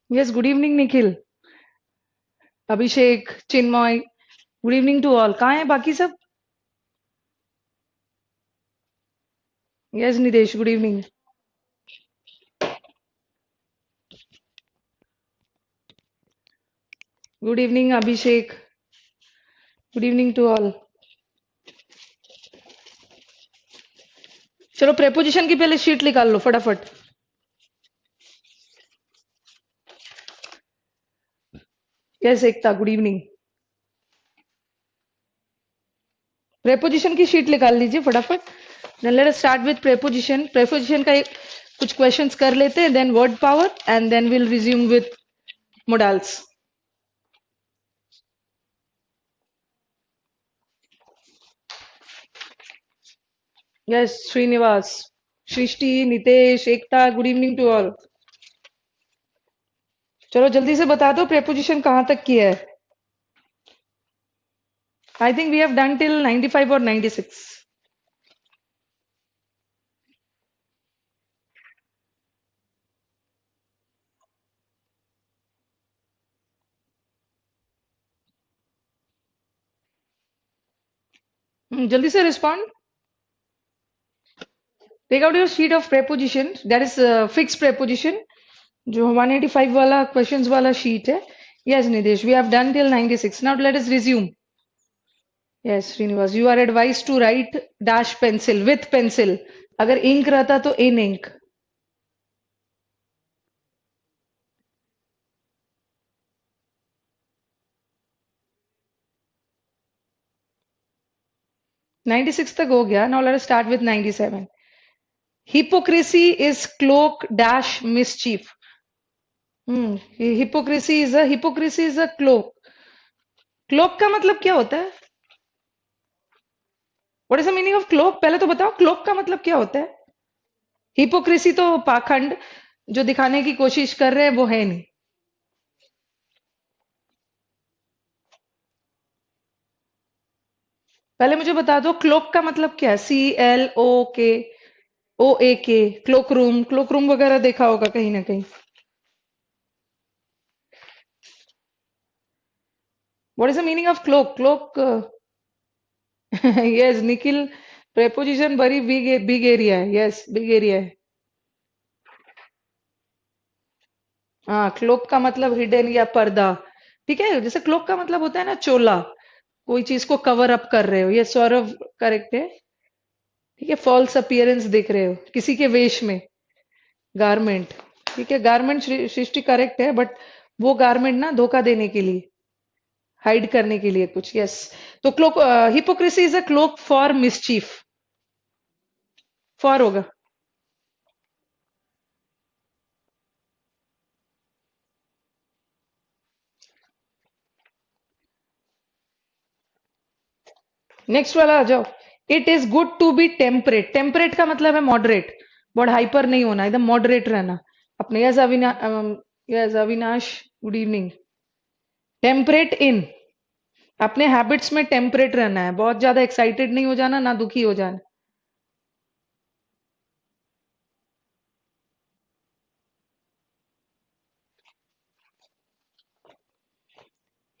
Yes, good evening, Nikhil, Abhishek, Chinmoy. Good evening to all. कहाँ हैं बाकी सब? Yes, Nidesh, good evening. Good evening, Abhishek. Good evening to all. चलो preposition की पहले sheet निकाल लो फटाफट. Yes, एकता, good evening. प्रेपोजिशन की शीट निकाल लीजिए फटाफट. Then let us start with preposition. Preposition का कुछ questions कर लेते हैं, then word power, and then we'll resume with modals. Yes, Srinivas, Shrishti, Nitesh, Ekta, good evening to all. चलो जल्दी से बता दो प्रेपोजिशन कहाँ तक की है. I think we have done till 95 or 96. जल्दी से respond. Take out your sheet of preposition. That is fixed preposition. जो 185 वाला questions वाला sheet है. Yes, Nidesh, we have done till 96. Now let us resume. Yes, Srinivas, you are advised to write dash pencil with pencil. अगर ink रहता तो in ink. (96) तक हो गया. Now let us start with 97. Hypocrisy is cloak dash mischief. Hypocrisy is a cloak. Cloak का मतलब क्या होता है? What is the meaning of cloak? पहले तो बताओ cloak का मतलब क्या होता है? हिपोक्रेसी तो पाखंड जो दिखाने की कोशिश कर रहे हैं वो है नहीं. पहले मुझे बता दो क्लोक का मतलब क्या है. CLOK, OAK, क्लोक रूम वगैरह देखा होगा कहीं ना कहीं. What is the meaning of cloak? Cloak. Yes Nikhil, preposition बड़ी बिग एरिया है. यस बिग एरिया है. हाँ, क्लोक का मतलब हिडन या पर्दा. ठीक है, जैसे क्लोक का मतलब होता है ना चोला, कोई चीज को कवर अप कर रहे हो. ये सौरभ करेक्ट है. ठीक है, फॉल्स अपीयरेंस दिख रहे हो किसी के वेश में. गारमेंट. ठीक है, गारमेंट सृष्टि करेक्ट है, बट वो गारमेंट ना धोखा देने के लिए, हाइड करने के लिए कुछ. यस. तो cloak, hypocrisy is a cloak for mischief. For होगा. नेक्स्ट वाला आ जाओ. It is good to be temperate. Temperate का मतलब है मॉडरेट. बहुत हाइपर नहीं होना, एकदम मॉडरेट रहना. अपने yes Avinash, good evening. Temperate in, अपने हैबिट्स में टेम्परेट रहना है. बहुत ज्यादा एक्साइटेड नहीं हो जाना, ना दुखी हो जाना.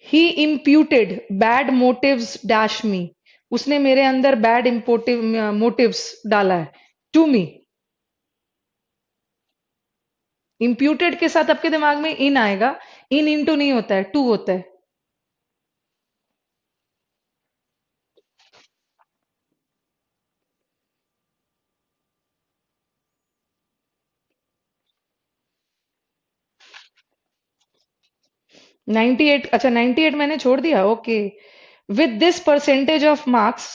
ही imputed bad motives dash me. उसने मेरे अंदर बैड मोटिव्स डाला है. To me. इम्प्यूटेड के साथ आपके दिमाग में इन आएगा. इन इनटू नहीं होता है, टू होता है. 98. अच्छा 98 मैंने छोड़ दिया. Okay. With this percentage of marks.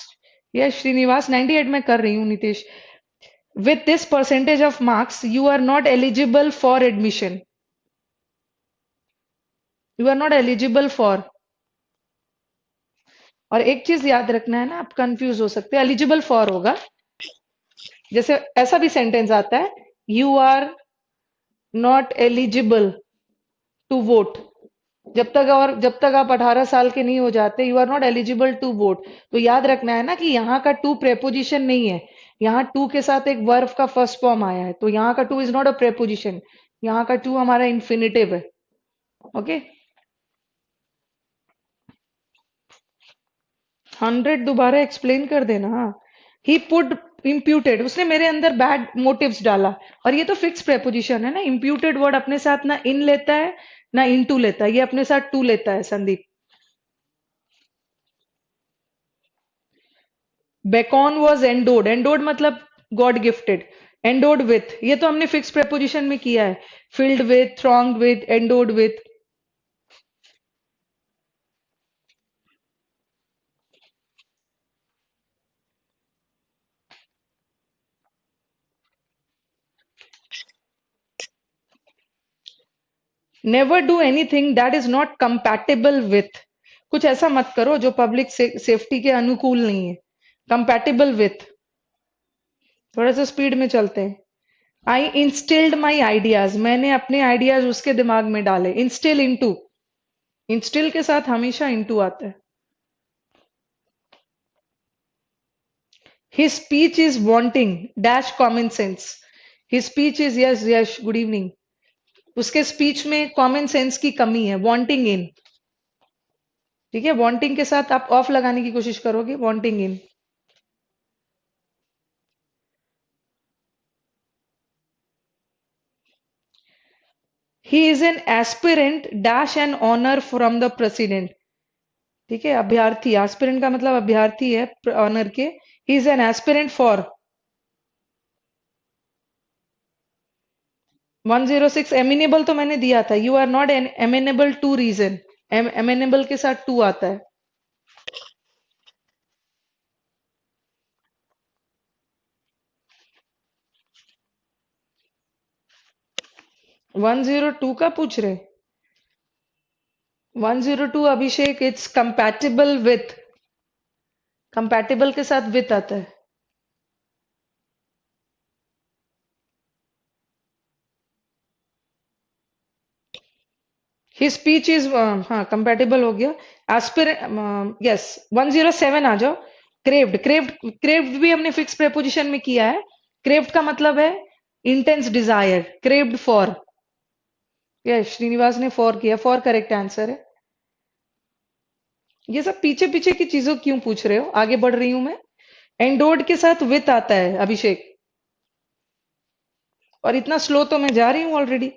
Yes Srinivas, 98 में कर रही हूँ Nitesh. With this percentage of marks you are not eligible for admission. You are not eligible for. और एक चीज याद रखना है ना, आप कंफ्यूज हो सकते हैं. एलिजिबल फॉर होगा. जैसे ऐसा भी सेंटेंस आता है, you are not eligible to vote. जब तक आप 18 साल के नहीं हो जाते, you are not eligible to vote. तो याद रखना है ना कि यहाँ का टू प्रेपोजिशन नहीं है. यहाँ टू के साथ एक वर्ब का फर्स्ट फॉर्म आया है, तो यहाँ का two is not a preposition. यहाँ का टू हमारा इन्फिनिटिव है. ओके। 100 दोबारा एक्सप्लेन कर देना। ही पुट इम्प्यूटेड, उसने मेरे अंदर बैड मोटिव्स डाला। और ये तो फिक्स प्रेपोजिशन है ना, इम्प्यूटेड वर्ड अपने साथ ना इन लेता है ना इनटू लेता है, ये अपने साथ टू लेता है Sandeep. Bacon was endowed, endowed मतलब गॉड गिफ्टेड। एंडोड विथ, ये तो हमने फिक्स प्रेपोजिशन में किया है। Filled with, throng with, endowed with. Never do anything that is not compatible with, कुछ ऐसा मत करो जो पब्लिक सेफ्टी के अनुकूल नहीं है। कंपैटिबल विथ, थोड़ा सा स्पीड में चलते हैं। आई इंस्टिल्ड माई आइडियाज, मैंने अपने आइडियाज उसके दिमाग में डाले। इंस्टिल इनटू, इंस्टिल के साथ हमेशा इनटू आता है। His speech is wanting dash common sense. His speech is, yes Yash good evening, उसके स्पीच में कॉमन सेंस की कमी है। वांटिंग इन, ठीक है, वांटिंग के साथ आप ऑफ लगाने की कोशिश करोगे, wanting in. He is an aspirant dash an honour from the president, ठीक है, अभ्यर्थी, एस्पिरेंट का मतलब अभ्यर्थी है ऑनर के। He is an aspirant for 106। Amenable तो मैंने दिया था, you are not an amenable to reason. Amenable के साथ टू आता है। 102 का पूछ रहे? 102 अभिषेक, इट्स कंपैटिबल विथ, कंपैटिबल के साथ विथ आता है। हिज स्पीच इज, हाँ कंपैटिबल हो गया। Aspirant, yes. 107 आ जाओ। क्रेव्ड, क्रेव्ड, क्रेव्ड भी हमने फिक्स प्रेपोजिशन में किया है। क्रेव्ड का मतलब है intense desire. Craved for, yes Srinivas ने फॉर किया, फॉर करेक्ट आंसर है। ये सब पीछे पीछे की चीजों क्यों पूछ रहे हो, आगे बढ़ रही हूं मैं। एंडोर्ड के साथ विथ आता है अभिषेक, और इतना स्लो तो मैं जा रही हूँ ऑलरेडी।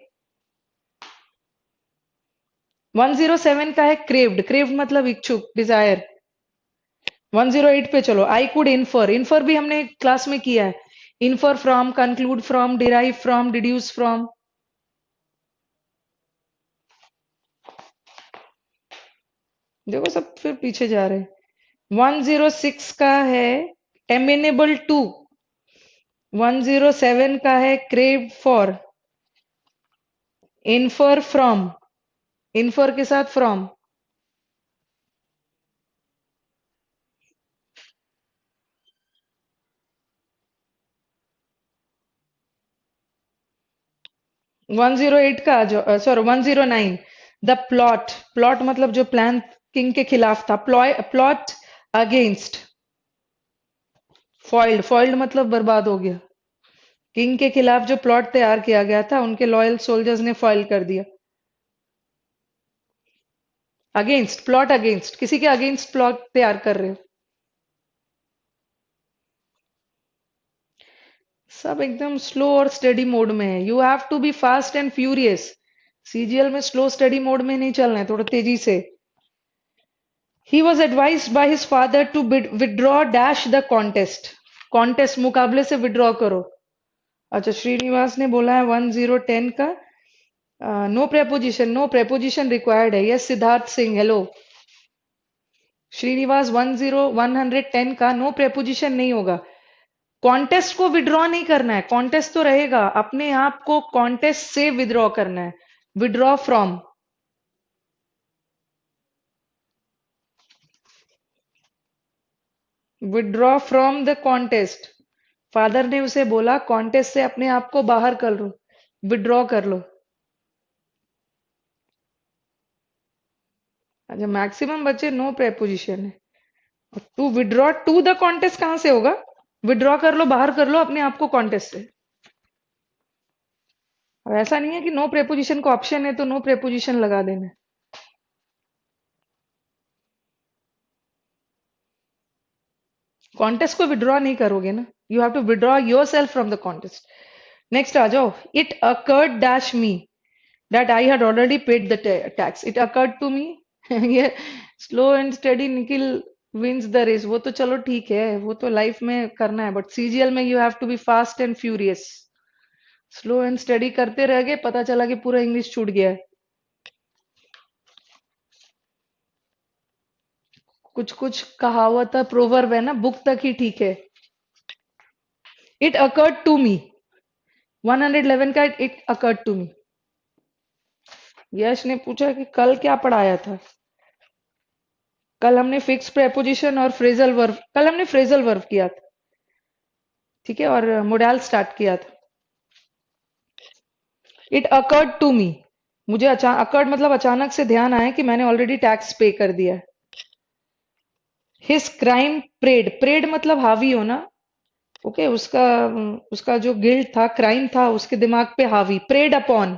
107 का है क्रेव्ड, क्रेव्ड मतलब इच्छुक, डिजायर। 108 पे चलो। आई कुड इन्फर, इन्फर भी हमने क्लास में किया है। Infer from, conclude from, derive from, deduce from. देखो सब फिर पीछे जा रहे हैं। 106 का है एमिनेबल टू। 107 का है craved for, infer from, infer के साथ फ्रॉम। 108 का आ जाओ, सॉरी 109। द प्लॉट, प्लॉट मतलब जो प्लान किंग के खिलाफ था। प्लॉट अगेंस्ट, फॉइल्ड, फॉइल्ड मतलब बर्बाद हो गया। किंग के खिलाफ जो प्लॉट तैयार किया गया था उनके लॉयल सोल्जर्स ने फॉइल कर दिया। अगेंस्ट, प्लॉट अगेंस्ट, किसी के अगेंस्ट प्लॉट तैयार कर रहे हो। सब एकदम स्लो और स्टडी मोड में है। You have to be fast and furious. CGL में स्लो स्टडी मोड में नहीं चलना है, थोड़ा तेजी से। He was advised by his father to withdraw dash the contest, contest मुकाबले से विड्रॉ करो। अच्छा श्रीनिवास ने बोला है 1010 का no preposition, no preposition required है। Yes Siddharth Singh, hello. श्रीनिवास 110 का नो प्रेपोजिशन नहीं होगा। कॉन्टेस्ट को विड्रॉ नहीं करना है, कॉन्टेस्ट तो रहेगा, अपने आप को कॉन्टेस्ट से विड्रॉ करना है। Withdraw from, withdraw from the contest. Father ने उसे बोला कॉन्टेस्ट से अपने आप को बाहर कर लो, विड्रॉ कर लो। अच्छा मैक्सिमम बच्चे नो प्रेपोजिशन है। To withdraw to the contest कहां से होगा? विड्रॉ कर लो, बाहर कर लो अपने आप को कॉन्टेस्ट से। अब ऐसा नहीं है कि नो प्रेपोजिशन का ऑप्शन है तो नो प्रेपोजिशन लगा देना। कॉन्टेस्ट को विड्रॉ नहीं करोगे ना, you have to withdraw yourself from the contest. Next आ जाओ। It occurred dash me that I had already paid the tax. It occurred to me ये slow and steady Nikhil wins the race, वो तो चलो ठीक है, वो तो लाइफ में करना है, बट सीजीएल में you have to be fast and furious. Slow and study करते रह गए, पता चला कि पूरा इंग्लिश छूट गया है। कुछ कुछ कहावत है, प्रोवर्ब है ना, बुक तक ही ठीक है। इट अकर्ड टू मी, 111 का इट अकर्ड टू मी। यश ने पूछा कि कल क्या पढ़ाया था। कल हमने फिक्स प्रेपोजिशन और फ्रेजल वर्ब, कल हमने फ्रेजल वर्ब किया था, ठीक है, और मोडाल स्टार्ट किया था। इट अकर्ड टू मी, मुझे अकर्ड मतलब अचानक से ध्यान आया कि मैंने ऑलरेडी टैक्स पे कर दिया है। हिज क्राइम प्रेड, प्रेड मतलब हावी होना, ओके, उसका उसका जो गिल्ट था, क्राइम था, उसके दिमाग पे हावी, preyed upon.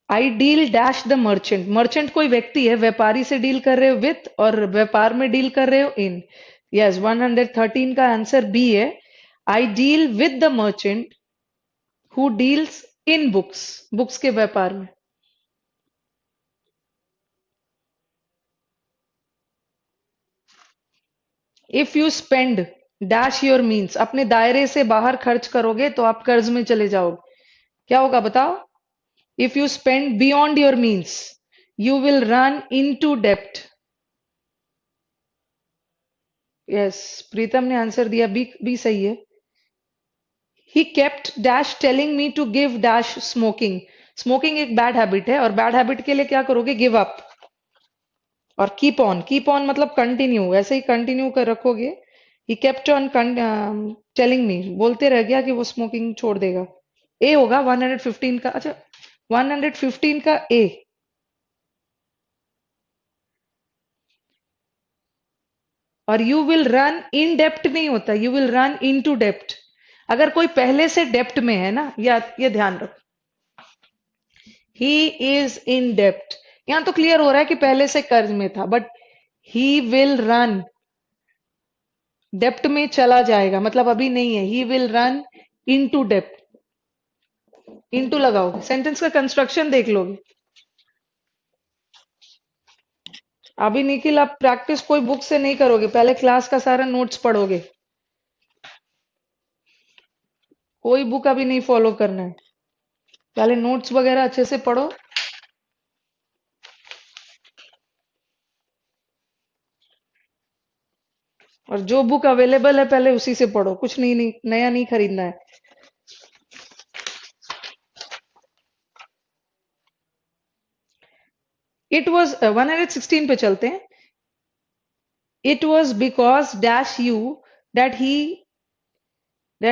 I deal dash the merchant, merchant कोई व्यक्ति है, व्यापारी से डील कर रहे हो विथ, और व्यापार में डील कर रहे हो इन। यस, 113 का आंसर बी है। I deal with the merchant who deals in books, books के व्यापार में। If you spend dash your means, अपने दायरे से बाहर खर्च करोगे तो आप कर्ज में चले जाओगे। क्या होगा बताओ। If you spend beyond your means you will run in to डेप्ट। यस, प्रीतम ने आंसर दिया बी, बी सही है। He kept dash telling me to give dash smoking, smoking एक बैड हैबिट है, और बैड हैबिट के लिए क्या करोगे, गिव अप। और कीप ऑन मतलब कंटिन्यू, ऐसे ही कंटिन्यू कर रखोगे। He kept on telling me, बोलते रह गया कि वो स्मोकिंग छोड़ देगा। ए होगा 115 का, अच्छा 115 का ए। और यू विल रन इन डेप्ट नहीं होता, you will run in to डेप्ट। अगर कोई पहले से डेप्ट में है ना, या ये ध्यान रखो, ही इज इन डेप्ट, यहां तो क्लियर हो रहा है कि पहले से कर्ज में था, बट ही विल रन, डेप्ट में चला जाएगा मतलब अभी नहीं है, ही विल रन इनटू डेप्ट। इनटू लगाओगे, सेंटेंस का कंस्ट्रक्शन देख लोगे। अभी निखिल आप प्रैक्टिस कोई बुक से नहीं करोगे, पहले क्लास का सारा नोट्स पढ़ोगे, कोई बुक अभी नहीं फॉलो करना है, पहले नोट्स वगैरह अच्छे से पढ़ो। और जो बुक अवेलेबल है पहले उसी से पढ़ो, कुछ नहीं, नहीं नया नहीं खरीदना है। इट वॉज 116 पे चलते हैं। It was because dash you that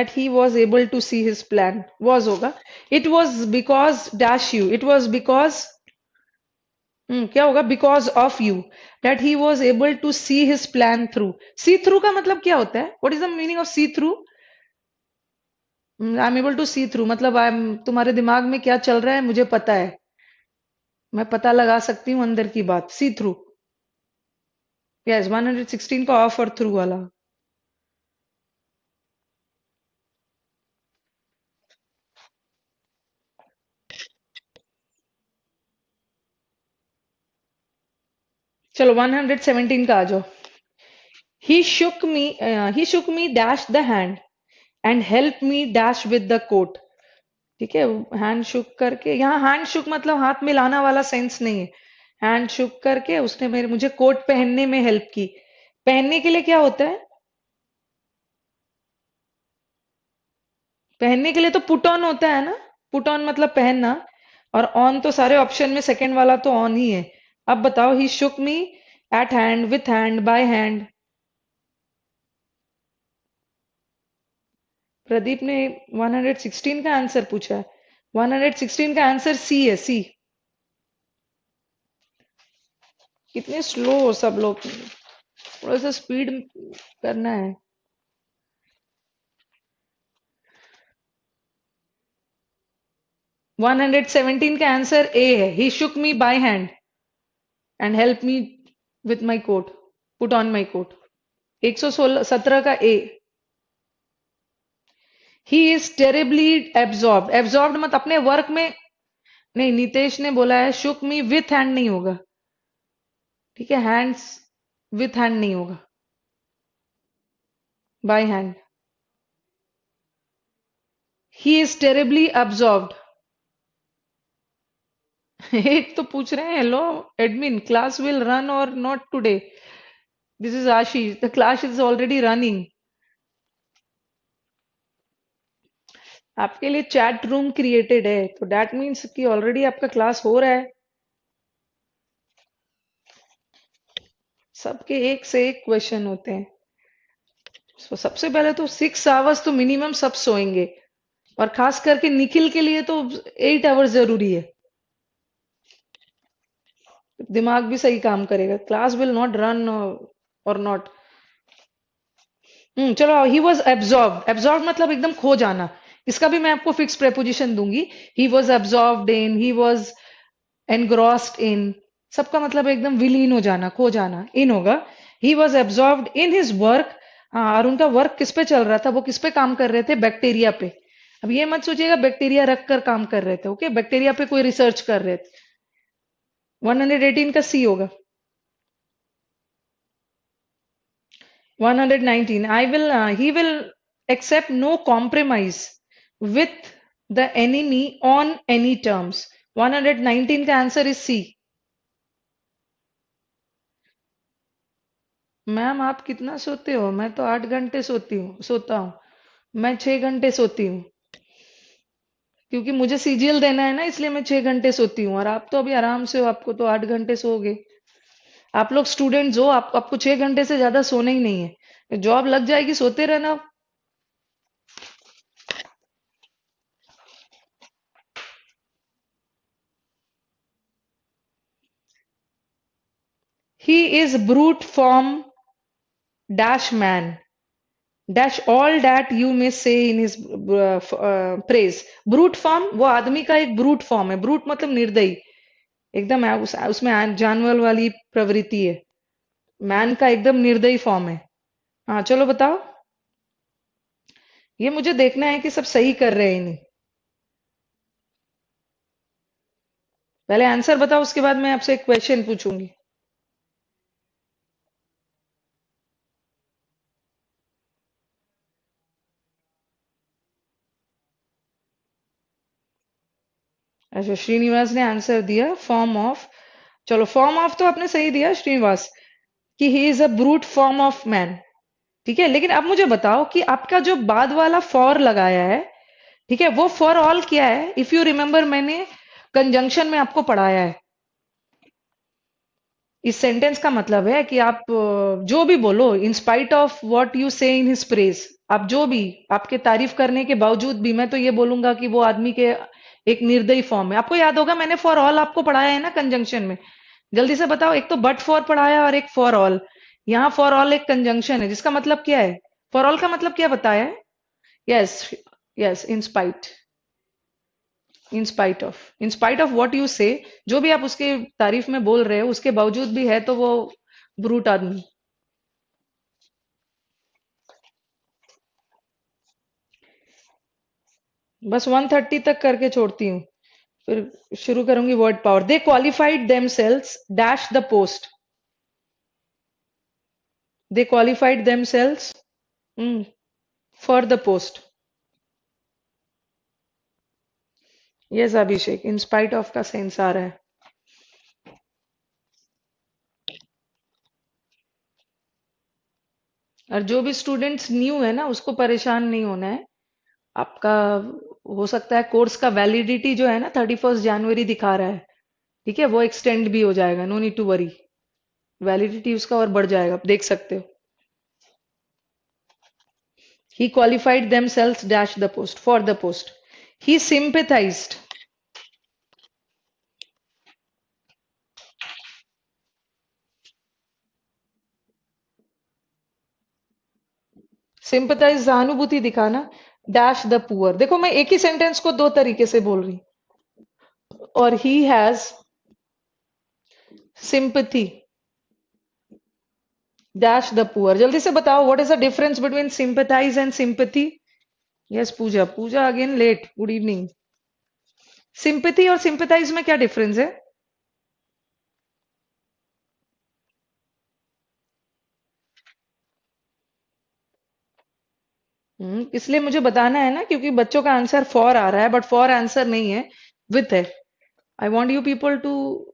he was able to see his plan, was होगा। it was because dash you, it was because, क्या होगा, because of you that he was able to see his plan through। see through का मतलब क्या होता है, what is the meaning of see through। I am able to see through मतलब I M, तुम्हारे दिमाग में क्या चल रहा है मुझे पता है, मैं पता लगा सकती हूँ अंदर की बात, सी थ्रू। यस, 116 का ऑफ और थ्रू वाला। चलो 117 का आ जाओ। he shook me dash the hand and helped me dash with the coat। ठीक है, हैंड शुक करके, यहाँ हैंड शुक मतलब हाथ मिलाना वाला सेंस नहीं है। हैंड शुक करके उसने मेरे मुझे कोट पहनने में हेल्प की। पहनने के लिए क्या होता है, पहनने के लिए तो पुट ऑन होता है ना, पुट ऑन मतलब पहनना, और ऑन तो सारे ऑप्शन में सेकंड वाला तो ऑन ही है। अब बताओ, he shook me at hand, with hand, by hand. Pradeep ने 116 का आंसर पूछा है, 116 का आंसर सी है, सी। कितने स्लो हो सब लोग, थोड़ा सा स्पीड करना है। 117 का आंसर ए है, he shook me by hand and help me with my coat, put on my coat. 117 का A. He is terribly absorb, absorb मत अपने वर्क में। नहीं, नितेश ने बोला है शुक मी विथ हैंड नहीं होगा, ठीक है, हैंड्स विथ हैंड नहीं होगा, by hand. He is terribly absorbed. एक तो पूछ रहे हैं, hello admin, class will run or not today? This is Ashish, the class is already running. आपके लिए चैट रूम क्रिएटेड है, तो दैट मीन्स कि ऑलरेडी आपका क्लास हो रहा है। सबके एक से एक क्वेश्चन होते हैं। सबसे पहले तो 6 आवर्स तो मिनिमम सब सोएंगे, और खास करके निखिल के लिए तो 8 आवर्स जरूरी है, दिमाग भी सही काम करेगा। Class will not run or not. चलो, ही वॉज एब्जॉर्ब, एब्जॉर्ब मतलब एकदम खो जाना। इसका भी मैं आपको फिक्स प्रेपोजिशन दूंगी। He was absorbed in, he was engrossed in, सबका मतलब एकदम विलीन हो जाना, खो जाना, इन होगा। He was absorbed in his work. हाँ, और उनका वर्क किस पे चल रहा था, वो किस पे काम कर रहे थे? बैक्टीरिया पे। अब ये मत सोचिएगा बैक्टीरिया रख कर काम कर रहे थे, ओके, बैक्टीरिया पे कोई रिसर्च कर रहे थे। 118 का सी होगा। 119, he will accept no compromise with the enemy on any terms। 119 का आंसर इज सी। मैम आप कितना सोते हो? मैं तो 8 घंटे सोता हूँ। मैं 6 घंटे सोती हूँ, क्योंकि मुझे सीजीएल देना है ना, इसलिए मैं 6 घंटे सोती हूँ। और आप तो अभी आराम से हो, आपको तो 8 घंटे सोओगे। आप लोग स्टूडेंट्स हो, आपको 6 घंटे से ज्यादा सोना ही नहीं है, जॉब लग जाएगी, सोते रहना। He is brute form dash man dash all that you may say in his praise. Brute form वो आदमी का एक ब्रूट फॉर्म है, ब्रूट मतलब निर्दयी, एकदम उसमें जानवर वाली प्रवृत्ति है। मैन का एकदम निर्दयी फॉर्म है। हाँ चलो बताओ, ये मुझे देखना है कि सब सही कर रहे हैं नहीं। पहले आंसर बताओ, उसके बाद मैं आपसे एक क्वेश्चन पूछूंगी। अच्छा, श्रीनिवास ने आंसर दिया फॉर्म ऑफ। चलो, फॉर्म ऑफ तो आपने सही दिया श्रीनिवास, कि he is a brute form of man. ठीक है, लेकिन अब मुझे बताओ कि आपका जो बाद वाला फॉर लगाया है, ठीक है, वो फॉर ऑल क्या है? इफ यू रिमेंबर, मैंने कंजंक्शन में आपको पढ़ाया है। इस सेंटेंस का मतलब है कि आप जो भी बोलो, in spite of what you से इन हिज प्रेज, आप जो भी, आपके तारीफ करने के बावजूद भी मैं तो ये बोलूंगा कि वो आदमी के एक निर्दयी फॉर्म है। आपको याद होगा, मैंने फॉर ऑल आपको पढ़ाया है ना कंजंक्शन में। जल्दी से बताओ, एक तो बट फॉर पढ़ाया और एक फॉर ऑल। यहाँ फॉर ऑल एक कंजंक्शन है, जिसका मतलब क्या है? फॉर ऑल का मतलब क्या बताया है? Yes, yes, in spite of what you से, जो भी आप उसके तारीफ में बोल रहे हो, उसके बावजूद भी है तो वो ब्रूट आदमी। बस 130 तक करके छोड़ती हूँ, फिर शुरू करूंगी word power. They qualified themselves dash the post. They qualified themselves for the post. Yes Abhishek, in spite of का सेंस आ रहा है। और जो भी स्टूडेंट्स न्यू है ना, उसको परेशान नहीं होना है। आपका हो सकता है कोर्स का वैलिडिटी जो है ना 31 जनवरी दिखा रहा है, ठीक है, वो एक्सटेंड भी हो जाएगा, no need to worry. Validity उसका और बढ़ जाएगा, आप देख सकते हो। He qualified themselves dash the post, for the post. He sympathized. Sympathize सहानुभूति दिखाना, डैश द पुअर। देखो मैं एक ही सेंटेंस को दो तरीके से बोल रही हूँ। और he has sympathy dash the poor. जल्दी से बताओ what is the difference between sympathize and sympathy. Yes Pooja, Pooja again late, good evening. Sympathy और सिंपथाइज में क्या डिफरेंस है? इसलिए मुझे बताना है ना, क्योंकि बच्चों का आंसर फॉर आ रहा है बट फॉर आंसर नहीं है, विथ है। I want you people to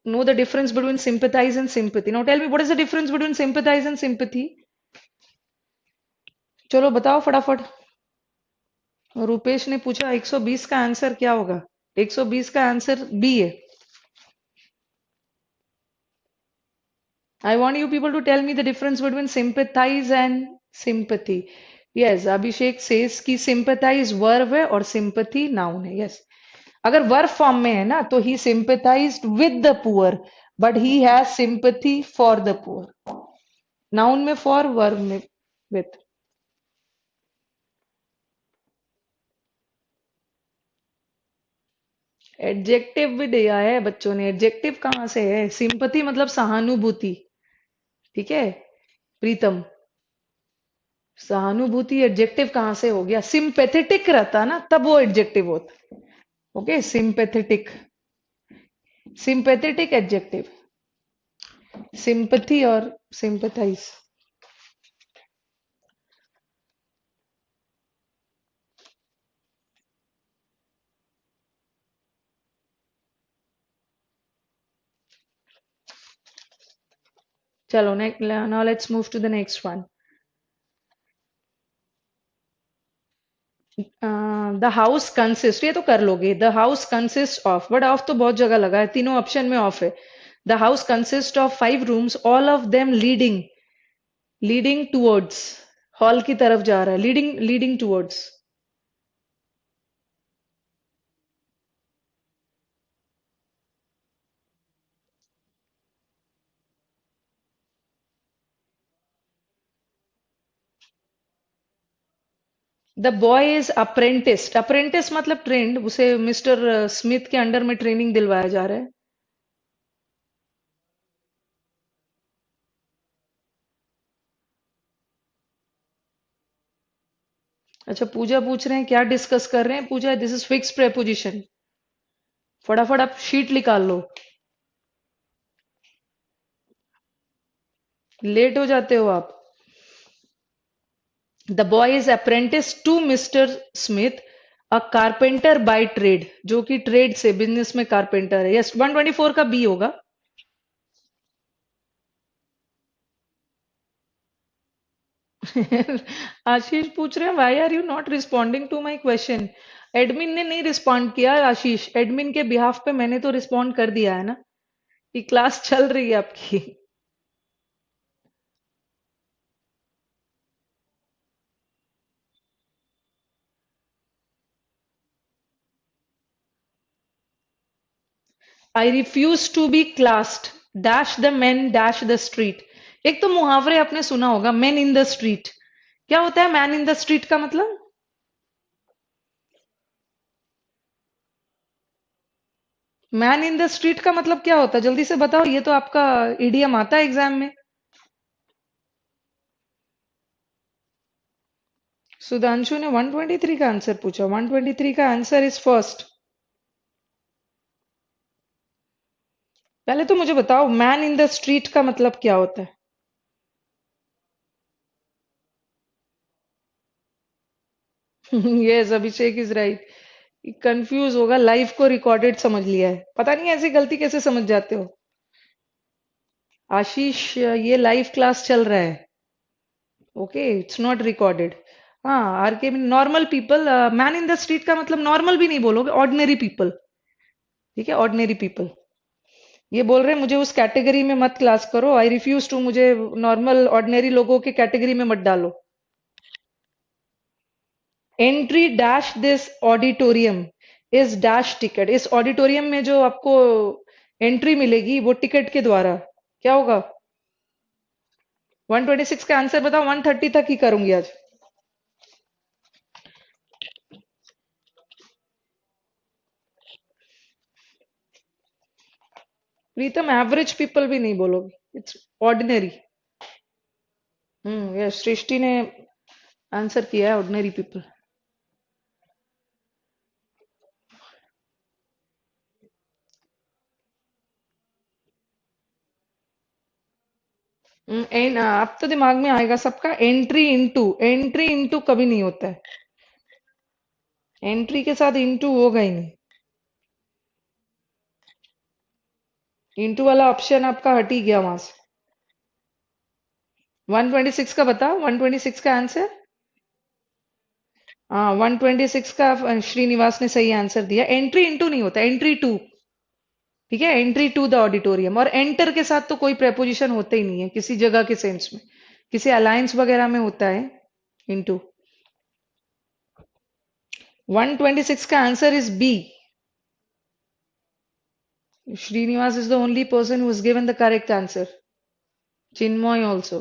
know the difference between sympathize and sympathy. Now tell me what is the difference between sympathize and sympathy? चलो बताओ फटाफट। रुपेश ने पूछा 120 का आंसर क्या होगा? 120 का आंसर बी है। I want you people to tell me the difference between sympathize and sympathy. Yes, Abhishek says कि sympathize verb है और sympathy noun है। Yes. अगर वर्ब फॉर्म में है ना तो ही sympathized with the poor, but he has sympathy for the poor. Noun में फॉर, वर्ब में विथ। एडजेक्टिव भी दिया है बच्चों ने। एडजेक्टिव कहाँ से है? सिंपथी मतलब सहानुभूति, ठीक है प्रीतम। सहानुभूति एडजेक्टिव कहाँ से हो गया? सिंपेथेटिक रहता ना तब वो एडजेक्टिव होता। Okay, sympathetic, sympathetic adjective. Sympathy और सिंपथाइज। चलो next, now let's move to the next one. The house consist, ये तो कर लोगे। The house consist of, but of तो बहुत जगह लगा है, तीनों ऑप्शन में ऑफ है। The house consist of 5 rooms, all of them leading, leading towards, hall की तरफ जा रहा है, leading, leading towards. The boy is अप्रेंटिस्ड, apprentice मतलब ट्रेंड, उसे मिस्टर स्मिथ के अंडर में ट्रेनिंग दिलवाया जा रहा है। अच्छा पूजा पूछ रहे हैं क्या डिस्कस कर रहे हैं। पूजा, दिस इज फिक्स प्रेपोजिशन। फटाफट आप शीट निकाल लो, लेट हो जाते हो आप। The boy is apprentice to mister Smith, a carpenter by trade, जो कि ट्रेड से, बिजनेस में कारपेंटर है। यस, 124 का बी होगा। आशीष पूछ रहे हैं why are you not responding to my question. Admin ने नहीं रिस्पॉन्ड किया आशीष, एडमिन के बिहाफ पे मैंने तो रिस्पॉन्ड कर दिया है ना कि क्लास चल रही है आपकी। I refuse to be classed, dash the man dash the street. एक तो मुहावरे आपने सुना होगा, मैन इन द स्ट्रीट। क्या होता है मैन इन द स्ट्रीट का मतलब? मैन इन द स्ट्रीट का मतलब क्या होता है? जल्दी से बताओ, ये तो आपका इडियम आता है एग्जाम में। सुधांशु ने 123 का आंसर पूछा। 123 का आंसर इज फर्स्ट। पहले तो मुझे बताओ मैन इन द स्ट्रीट का मतलब क्या होता है? Yes, Abhishek is right. Confuse होगा, लाइव को रिकॉर्डेड समझ लिया है। पता नहीं ऐसी गलती कैसे समझ जाते हो। आशीष, ये लाइव क्लास चल रहा है, ओके, इट्स नॉट रिकॉर्डेड। हाँ, आर के normal people, man in the street का मतलब नॉर्मल भी नहीं बोलोगे, ऑर्डिनरी पीपल, ठीक है, ऑर्डिनरी पीपल। ये बोल रहे हैं मुझे उस कैटेगरी में मत क्लास करो, आई रिफ्यूज टू, मुझे नॉर्मल ऑर्डिनरी लोगों के कैटेगरी में मत डालो। Entry dash this auditorium is dash ticket, इस ऑडिटोरियम में जो आपको एंट्री मिलेगी वो टिकट के द्वारा। क्या होगा? 126 का आंसर बताओ, 130 तक ही करूंगी आज। प्रीतम एवरेज पीपल भी नहीं बोलोगे, इट्स ऑर्डिनरी। ये सृष्टि ने आंसर किया है, ऑर्डिनरी पीपल। अब तो दिमाग में आएगा सबका, एंट्री इनटू कभी नहीं होता है। एंट्री के साथ इनटू होगा ही नहीं। इनटू वाला ऑप्शन आपका हट ही गया वहां से। 126 का बताओ, 126 का आंसर। हाँ, 126 का श्रीनिवास ने सही आंसर दिया। एंट्री इनटू नहीं होता, एंट्री टू। ठीक है, एंट्री टू द ऑडिटोरियम। और एंटर के साथ तो कोई प्रेपोजिशन होता ही नहीं है किसी जगह के सेंस में। किसी अलायंस वगैरह में होता है इनटू। 126 का answer is B. Srinivas is the only person who has given the correct answer. Chinmoy also.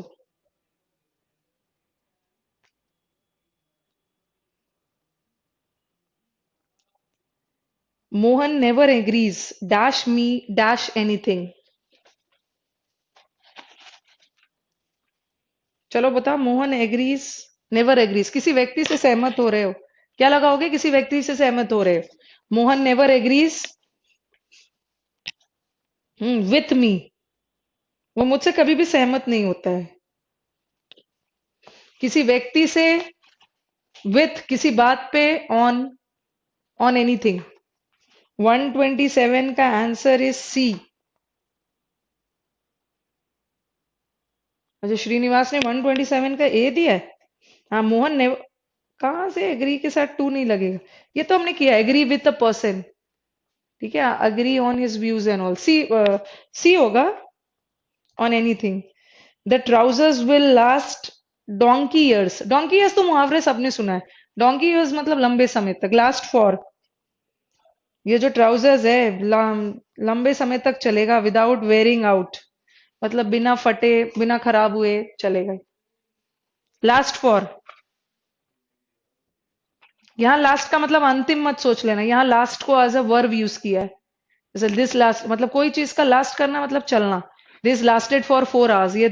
Mohan never agrees. Dash me, dash anything. चलो बताओ, मोहन एग्रीज, नेवर एग्रीज। किसी व्यक्ति से सहमत हो रहे हो, क्या लगाओगे? किसी व्यक्ति से सहमत हो रहे हो। Mohan never agrees with me. वो मुझसे कभी भी सहमत नहीं होता है। किसी व्यक्ति से, विथ किसी बात पे, ऑन, ऑन एनीथिंग। 127 का आंसर इज सी। अच्छा, श्रीनिवास ने 127 का ए दिया है। हाँ, मोहन ने कहाँ से एग्री के साथ टू नहीं लगेगा। ये तो हमने किया, एग्री विथ अ पर्सन। ठीक है, agree on his views and all. See, see होगा, on anything. The trousers will last donkey years. Donkey years तो मुहावरे सबने सुना है। डोंकी ईयर्स मतलब लंबे समय तक, लास्ट फॉर। ये जो ट्राउजर्स है, लंबे समय तक चलेगा, विदाउट वेयरिंग आउट। मतलब बिना फटे, बिना खराब हुए चलेगा। Last for. यहाँ लास्ट का मतलब अंतिम मत सोच लेना, यहाँ लास्ट को एज अ वर्ब यूज किया है। जैसे दिस लास्ट, मतलब कोई चीज का लास्ट करना मतलब चलना। दिस लास्टेड फॉर 4 hours, ये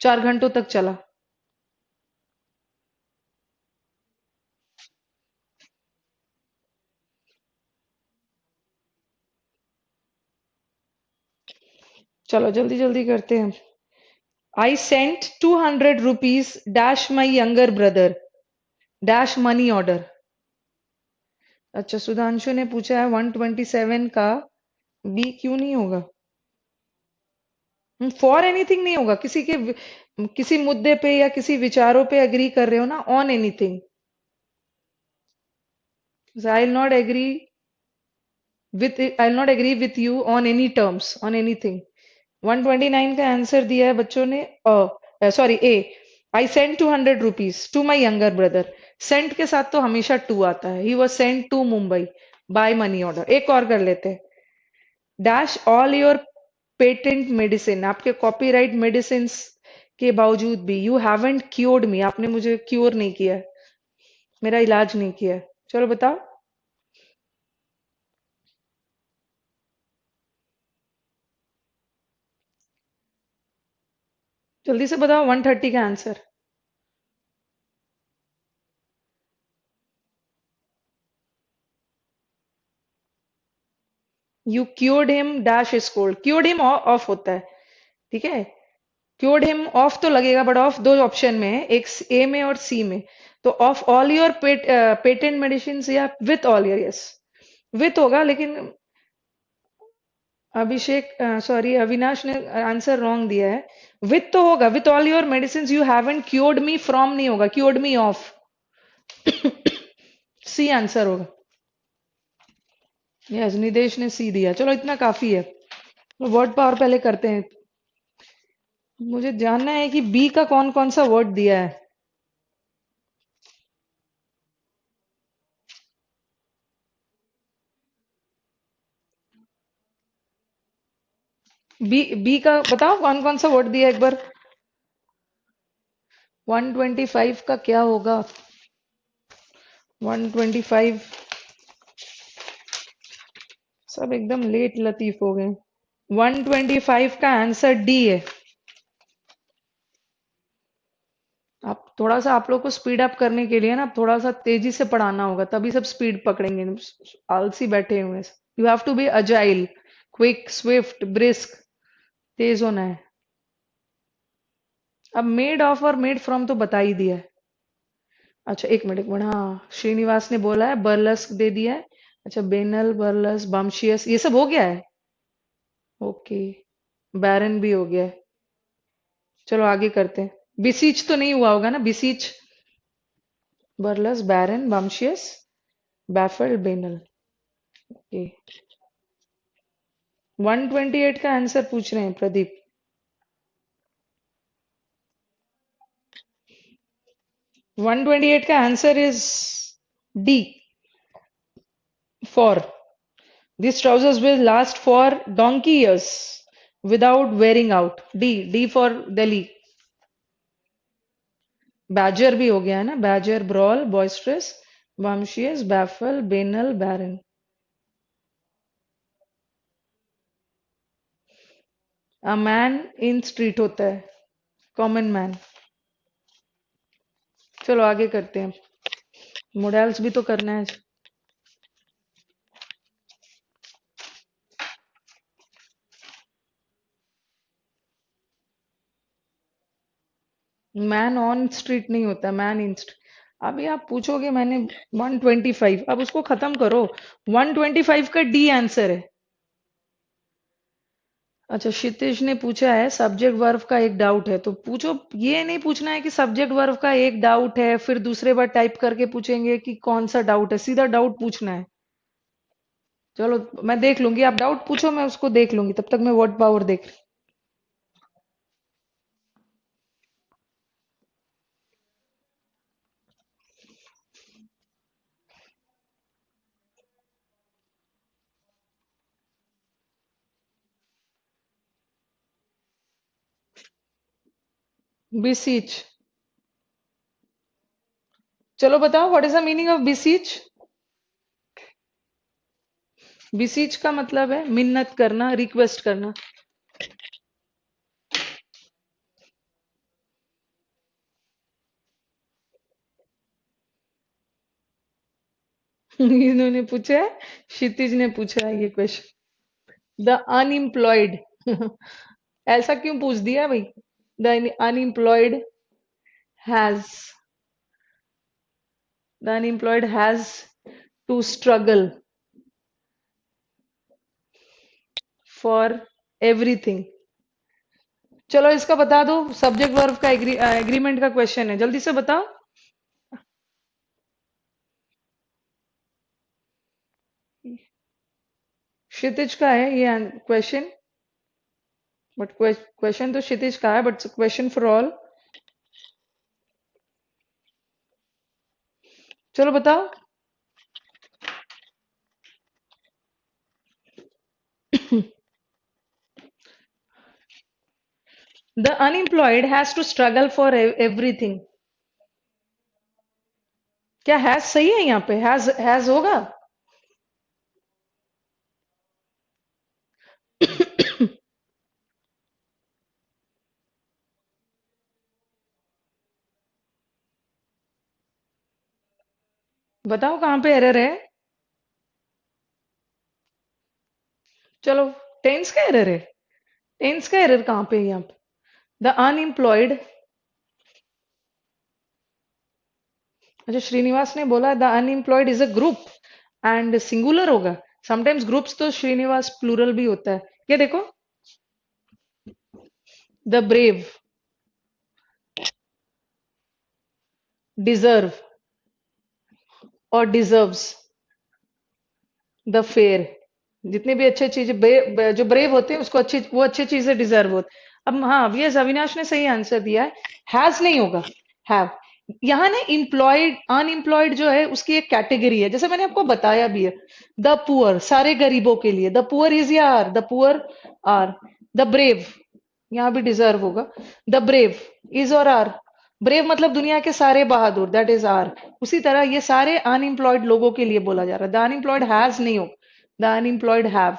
4 घंटों तक चला। चलो जल्दी जल्दी करते हैं। आई सेंट 200 rupees डैश माई younger brother dash money order. अच्छा, सुधांशु ने पूछा है 127 का बी क्यों नहीं होगा। फॉर एनीथिंग नहीं होगा। किसी मुद्दे पे या किसी विचारों पे एग्री कर रहे हो ना, on anything. I will not agree with you on any terms, on anything. 129 का आंसर दिया है बच्चों ने, sorry A. I sent 200 rupees to my younger brother. Sent के साथ तो हमेशा टू आता है। He was sent to Mumbai by money order. एक और कर लेते हैं। Dash all your patent medicine. आपके कॉपीराइट मेडिसिन के बावजूद भी, यू हैवंट क्योर्ड मी, आपने मुझे क्योर नहीं किया है, मेरा इलाज नहीं किया है। चलो बताओ, जल्दी से बताओ 130 का answer. You cured him dash is cold. Cured him of होता है। ठीक है, क्योर्ड हिम ऑफ तो लगेगा, बट ऑफ दो ऑप्शन में है, एक ए में और सी में। तो of all your patent medicine या with all your, yes with होगा। लेकिन अभिषेक, सॉरी अविनाश ने आंसर रॉन्ग दिया है। विथ तो होगा, with all your medicine you haven't cured me from नहीं होगा, cured me of. C answer होगा। यस, निदेश ने सी दिया। चलो इतना काफी है। वर्ड पावर पहले करते हैं। मुझे जानना है कि बी का कौन कौन सा वर्ड दिया है। बी का बताओ कौन कौन सा वर्ड दिया है एक बार। 125 का क्या होगा? 125, सब एकदम लेट लतीफ हो गए। 125 का आंसर डी है। आप थोड़ा सा, आप लोग को स्पीड अप करने के लिए ना थोड़ा सा तेजी से पढ़ाना होगा, तभी सब स्पीड पकड़ेंगे। आलसी बैठे हुए हैं। You have to be agile, quick, swift, brisk, तेज होना है। अब मेड ऑफ और मेड फ्रॉम तो बता ही दिया है। अच्छा, एक मिनट, हाँ श्रीनिवास ने बोला है बर्लस्क दे दिया है। अच्छा, बेनल, बर्लस, बम्शियस, ये सब हो गया है। ओके, बैरन भी हो गया है। चलो आगे करते हैं। बिसीच तो नहीं हुआ होगा ना? बिसीच, बर्लस, बैरन, बम्शियस, बैफल, बेनल। ओके, 128 का आंसर पूछ रहे हैं प्रदीप। 128 का answer is D, for these trousers will last for donkey years without wearing out. D, D for Delhi. Badger भी हो गया है ना? Badger, brawl, boisterous, bumptious, baffle, banal, barren. A man in street होता है, common man. चलो आगे करते हैं। मोडेल्स भी तो करना है। मैन ऑन स्ट्रीट नहीं होता, मैन इन स्ट्रीट। अभी आप पूछोगे मैंने 125, अब उसको खत्म करो। 125 का डी आंसर है। अच्छा, क्षितिज ने पूछा है सब्जेक्ट वर्ब का एक डाउट है, तो पूछो। ये नहीं पूछना है कि सब्जेक्ट वर्ब का एक डाउट है फिर दूसरे बार टाइप करके पूछेंगे कि कौन सा डाउट है, सीधा डाउट पूछना है। चलो मैं देख लूंगी, आप डाउट पूछो, मैं उसको देख लूंगी, तब तक मैं वर्ड पावर देख रही। बिसीच, चलो बताओ what is the meaning of beseech. Beseech का मतलब है मिन्नत करना, रिक्वेस्ट करना। इन्होंने पूछा है, क्षितिज ने पूछा है ये क्वेश्चन। The unemployed. ऐसा क्यों पूछ दिया भाई? The unemployed has, the unemployed has to struggle for everything। चलो इसका बता दो, सब्जेक्ट वर्ब का एग्रीमेंट का क्वेश्चन है, जल्दी से बताओ। क्षितिज का है ये क्वेश्चन, बट क्वेश्चन तो क्षितिज का है, बट क्वेश्चन फॉर ऑल। चलो बताओ। The unemployed has to struggle for everything. क्या हैज सही है यहाँ पे? हैज होगा। बताओ कहाँ पे एरर है। चलो, टेंस का एरर है। टेंस का एरर कहाँ पे है यहाँ पे? The unemployed. अच्छा, श्रीनिवास ने बोला the unemployed is a group and singular होगा। समटाइम्स ग्रुप्स तो श्रीनिवास प्लूरल भी होता है। ये देखो, द ब्रेव, डिजर्व और डिजर्व्स, द फेयर। जितने भी अच्छे चीजें जो ब्रेव होते हैं उसको अच्छी, वो अच्छी चीजें डिजर्व होते। अब हाँ, ये अविनाश ने सही आंसर दिया है। हैज नहीं होगा, हैव। यहाँ ना इम्प्लॉयड, अनएम्प्लॉयड जो है उसकी एक कैटेगरी है, जैसे मैंने आपको बताया भी है। द पुअर, सारे गरीबों के लिए। द पुअर इज या are, the poor are. The brave, यहाँ भी डिजर्व होगा। द ब्रेव इज और आर। ब्रेव मतलब दुनिया के सारे बहादुर, दैट इज आर। उसी तरह ये सारे अनएम्प्लॉयड लोगों के लिए बोला जा रहा है। द अनएम्प्लॉयड हैज नहीं हो, द अनएम्प्लॉयड हैव।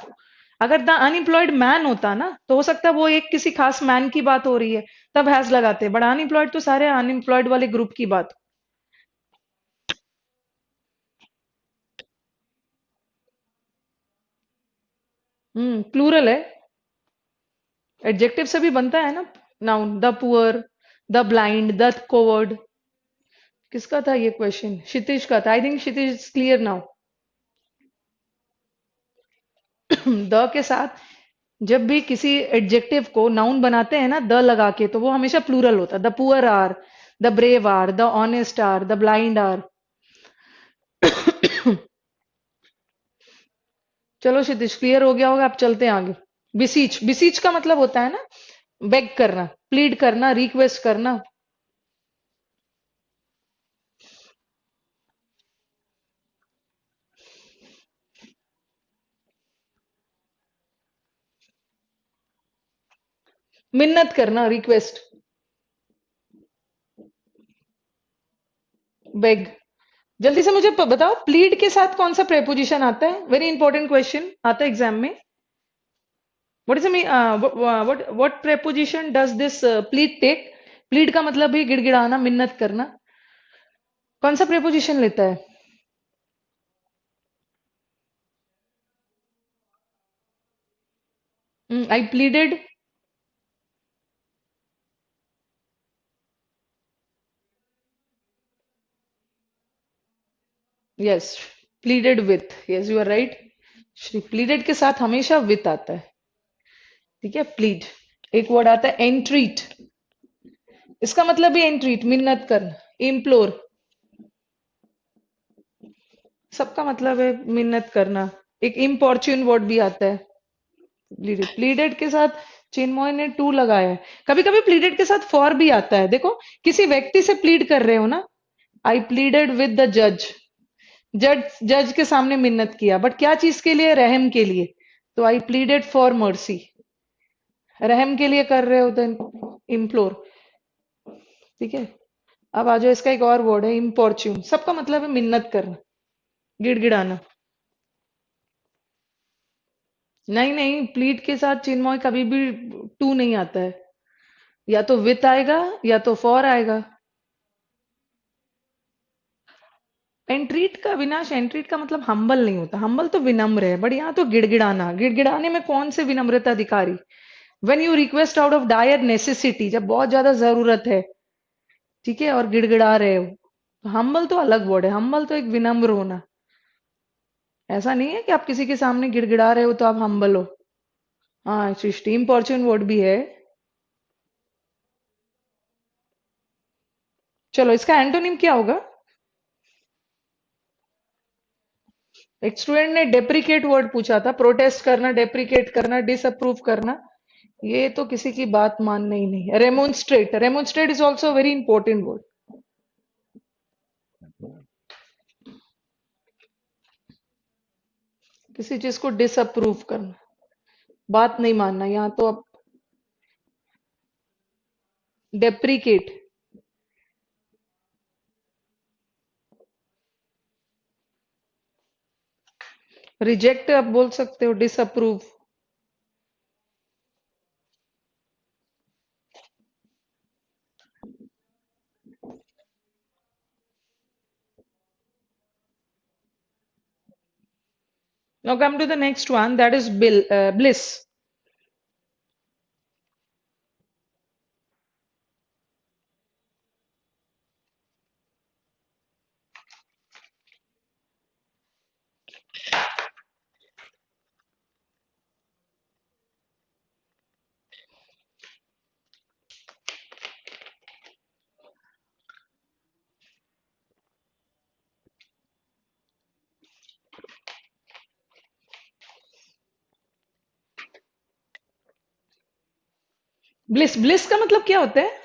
अगर द अनएम्प्लॉयड मैन होता ना तो हो सकता है वो एक किसी खास मैन की बात हो रही है, तब हैज लगाते, बट अनएम्प्लॉयड तो सारे अनएम्प्लॉयड वाले ग्रुप की बात। प्लूरल है। एडजेक्टिव से भी बनता है ना noun, the poor, the blind, the coward. किसका था ये क्वेश्चन? क्षितिज का था। I think Kshitij is clear now. The के साथ जब भी किसी एडजेक्टिव को नाउन बनाते हैं ना द लगा के, तो वो हमेशा प्लूरल होता है। The poor are, the brave are, the honest are, the blind are. चलो क्षितिज क्लियर हो गया होगा, अब चलते हैं आगे। बिसीच, बिसीच का मतलब होता है ना बेग करना, प्लीड करना, रिक्वेस्ट करना। मिन्नत करना, रिक्वेस्ट, बेग। जल्दी से मुझे बताओ, प्लीड के साथ कौन सा प्रेपोजिशन आता है? वेरी इंपॉर्टेंट क्वेश्चन आता है एग्जाम में। What is me what preposition does this plead take? Plead का मतलब ही गिड़गिड़ाना, मिन्नत करना। कौन सा प्रेपोजिशन लेता है? I pleaded. Yes, pleaded with, yes you are right. Shri pleaded के साथ हमेशा विथ आता है। ठीक है, प्लीड। एक वर्ड आता है एंट्रीट। इसका मतलब भी एंट्रीट, मिन्नत करना, इम्प्लोर। सबका मतलब है मिन्नत करना। एक इम्पॉर्च्यून वर्ड भी आता है प्लीडेड। प्लीडेड के साथ चिन्मय ने टू लगाया है। कभी कभी प्लीडेड के साथ फॉर भी आता है। देखो, किसी व्यक्ति से प्लीड कर रहे हो ना, आई प्लीडेड विद द जज। जज, जज के सामने मिन्नत किया, बट क्या चीज के लिए? रहम के लिए। तो आई प्लीडेड फॉर मर्सी, रहम के लिए कर रहे हो देन इम्प्लोर। ठीक है, अब आ जाओ, इसका एक और वर्ड है इम्पॉर्च्यून। सबका मतलब है मिन्नत करना, गिड़गिड़ाना। नहीं नहीं, प्लीड के साथ चिन्मय कभी भी टू नहीं आता है। या तो विथ आएगा या तो फॉर आएगा। एंट्रीट का, विनाश, एंट्रीट का मतलब हम्बल नहीं होता। हम्बल तो विनम्र है, बट यहाँ तो गिड़गिड़ाना। गिड़गिड़ाने में कौन से विनम्रता दिखारी? When you request out of dire necessity, जब बहुत ज्यादा जरूरत है, ठीक है, और गिड़गिड़ा रहे हो। हम्बल तो अलग वर्ड है। हम्बल तो एक विनम्र होना। ऐसा नहीं है कि आप किसी के सामने गिड़गिड़ा रहे हो तो आप हम्बल हो। हाँ, सृष्टि इम्पॉर्चुन वर्ड भी है। चलो, इसका एंटोनिम क्या होगा? एक स्टूडेंट ने डेप्रिकेट वर्ड पूछा था, प्रोटेस्ट करना, डेप्रिकेट करना, डिसअप्रूव करना। ये तो किसी की बात मानना ही नहीं। Remonstrate, remonstrate is also very important word. किसी चीज को डिसअप्रूव करना, बात नहीं मानना। यहाँ तो अब डेप्रिकेट। रिजेक्ट आप बोल सकते हो, disapprove. Now come to the next one, that is bliss. Bliss, bliss का मतलब क्या होता है?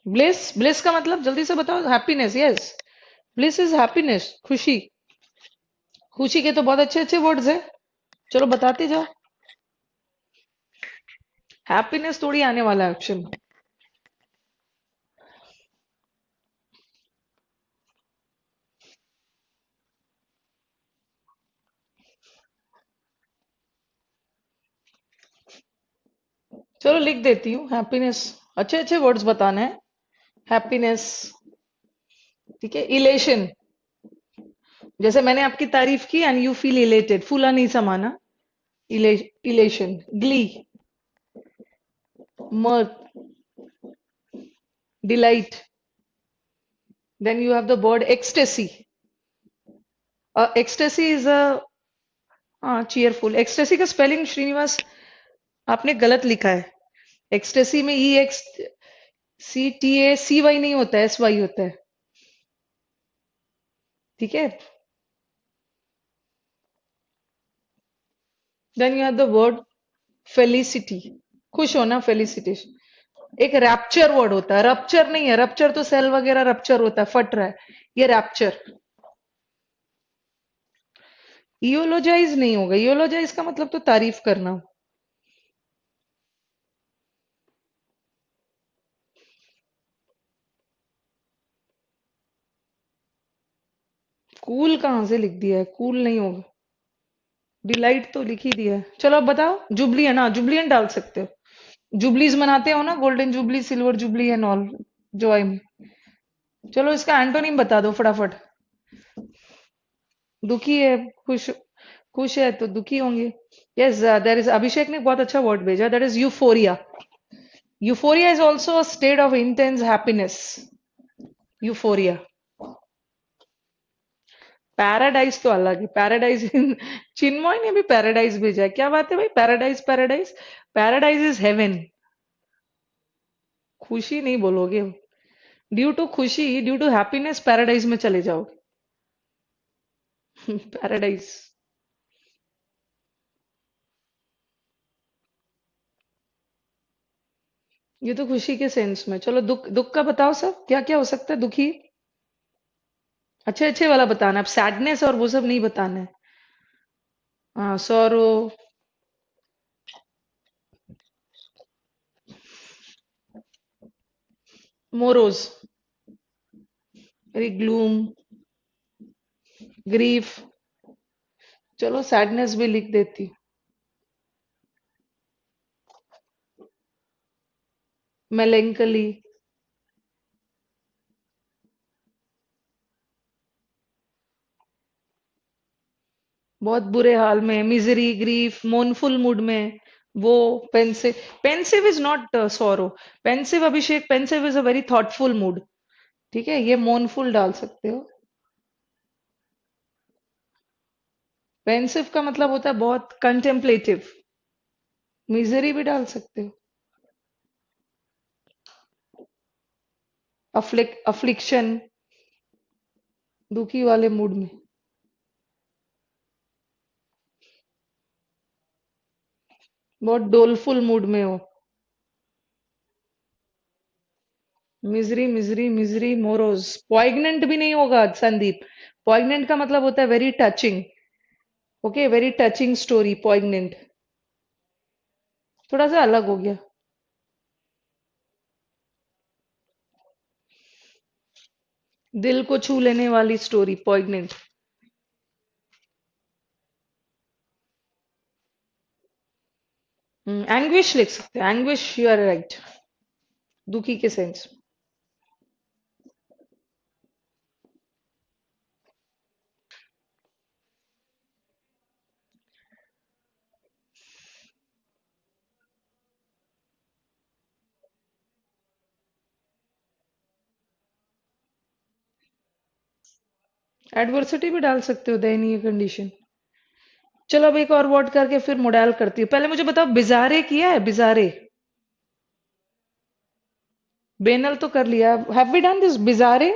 ब्लिस, ब्लिस का मतलब जल्दी से बताओ। Happiness, yes. Bliss is happiness, खुशी। खुशी के तो बहुत अच्छे अच्छे वर्ड्स है। चलो बताते जाओ। हैप्पीनेस थोड़ी आने वाला है ऑप्शन। चलो लिख देती हूँ हैप्पीनेस। अच्छे अच्छे वर्ड्स बताने हैं। हैप्पीनेस। ठीक है। इलेशन, जैसे मैंने आपकी तारीफ की एंड यू फील इलेटेड, फूला नहीं समाना। Elation. Glee. mirth, delight. Then you have the word ecstasy. Ecstasy is a cheerful. Ecstasy का स्पेलिंग श्रीनिवास आपने गलत लिखा है। एक्सटेसी में EXCTACY नहीं होता है, SY होता है। ठीक है। Then you have the word felicity, खुश होना, फेलिसिटेशन। एक रैप्चर वर्ड होता है, रप्चर नहीं है। रप्चर तो सेल वगैरह रप्चर होता है, फट रहा है। ये रैप्चर। इयोलोजाइज नहीं होगा। इयोलोजाइज का मतलब तो तारीफ करना। कूल कहाँ से लिख दिया है? कूल नहीं होगा। डिलाइट तो लिख ही दिया है। चलो अब बताओ। जुबली है ना, जुबलियन डाल सकते हो। जुबलीज मनाते हो ना, golden jubilee, silver jubilee and all, Joy में। चलो इसका एंटोनिम बता दो फटाफट। दुखी है, खुश, खुश है तो दुखी होंगे। यस, देयर इज, अभिषेक ने बहुत अच्छा वर्ड भेजा, that is euphoria. Euphoria is also a state of intense happiness. Euphoria. Paradise तो अलग है। पैराडाइज चिन्मय ने भी पैराडाइज भेजा है। क्या बात है भाई? Paradise, paradise, paradise is heaven. खुशी नहीं बोलोगे। ड्यू टू खुशी, ड्यू टू हैप्पीनेस पैराडाइज में चले जाओगे। पैराडाइज। ये तो खुशी के सेंस में। चलो दुख, दुख का बताओ सब, क्या क्या हो सकता है दुखी। अच्छे अच्छे वाला बताना। अब सैडनेस और वो सब नहीं बताना है। हाँ, sorrow. Morose, very gloom, grief. चलो सैडनेस भी लिख देती। मेलेंकली, बहुत बुरे हाल में। मिजरी, ग्रीफ, मोनफुल मूड में। वो pensive, pensive is not sorrow. Pensive, Abhishek, pensive is a very thoughtful mood. ठीक है, ये मोनफुल डाल सकते हो। पेंसिव का मतलब होता है बहुत कंटेम्पलेटिव। मिजरी भी डाल सकते हो। अफ्लिक्शन, दुखी वाले मूड में। बहुत डोलफुल मूड में हो। Misery, misery, misery, morose. Poignant भी नहीं होगा संदीप। पॉइग्नेंट का मतलब होता है very touching. Okay, very touching story, poignant. थोड़ा सा अलग हो गया। दिल को छू लेने वाली स्टोरी, पॉइग्नेंट। एंग्विश लिख सकते हैं। Anguish, you are right. दुखी के सेंस। एडवर्सिटी भी डाल सकते हो, दयनीय कंडीशन। चलो अब एक और वर्ड करके फिर मोडेल करती हूँ। पहले मुझे बताओ, बिजारे किया है? बिजारे, बेनल तो कर लिया। Have we done this bizarre?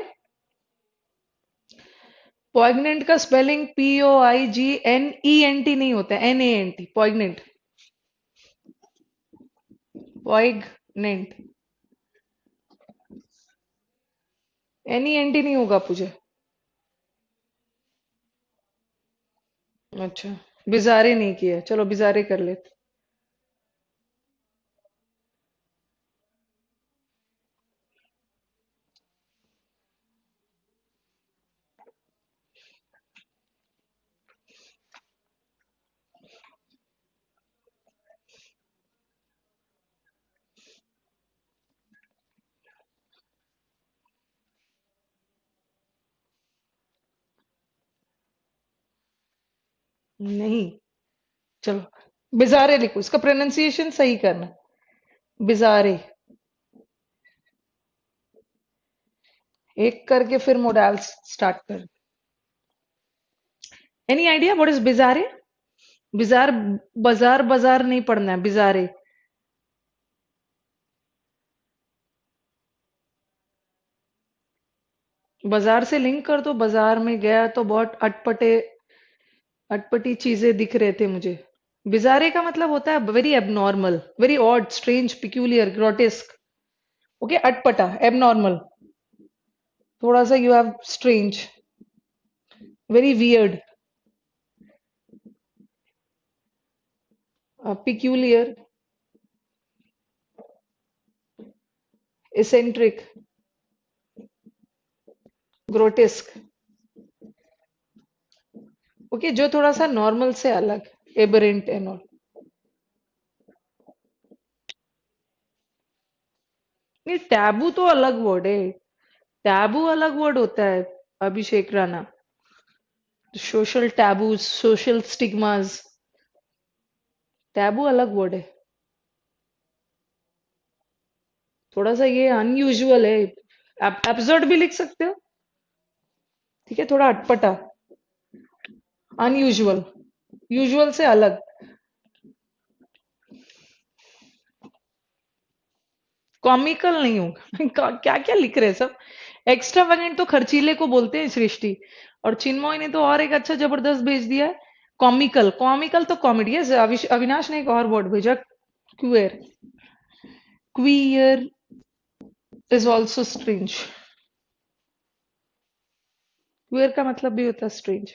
Poignant का स्पेलिंग POIGNENT नहीं होता है, NANT। Poignant, poignant. NENT नहीं होगा पूछे। अच्छा, बिजारे नहीं किया। चलो बिजारे कर लेते। नहीं, चलो बिजारे लिखो, इसका प्रोनाउंसिएशन सही करना। बिजारे। एक करके फिर मोडाल्स स्टार्ट कर। Any idea what is बिजारे? Bizarre, बाजार बाजार नहीं पढ़ना है, बिजारे। बाजार से लिंक कर दो, बाजार में गया तो बहुत अटपटे अटपटी चीजें दिख रहे थे मुझे। बिजारे का मतलब होता है very abnormal, very odd, strange, peculiar, grotesque. Okay, अटपटा, एबनॉर्मल, थोड़ा सा you have strange, very weird, peculiar, eccentric, grotesque. Okay, जो थोड़ा सा नॉर्मल से अलग, एबरेंट एंड ऑल। नहीं, टैबू तो अलग वर्ड है। टैबू अलग वर्ड होता है, Abhishek Rana. Social taboos, social stigmas, taboo अलग वर्ड है। थोड़ा सा ये अनयूजुअल है। आप एब्सर्ड भी लिख सकते हो। ठीक है, थोड़ा अटपटा, अनयूजुअल, यूजुअल से अलग। कॉमिकल नहीं होगा। क्या क्या लिख रहे हैं सब। एक्स्ट्रावेगेंट तो खर्चीले को बोलते हैं सृष्टि। और चिन्मय ने तो और एक अच्छा जबरदस्त भेज दिया है, कॉमिकल। कॉमिकल तो कॉमेडी है। अविनाश ने एक और वर्ड भेजा, queer. Queer is also strange. Queer का मतलब भी होता है स्ट्रेंज।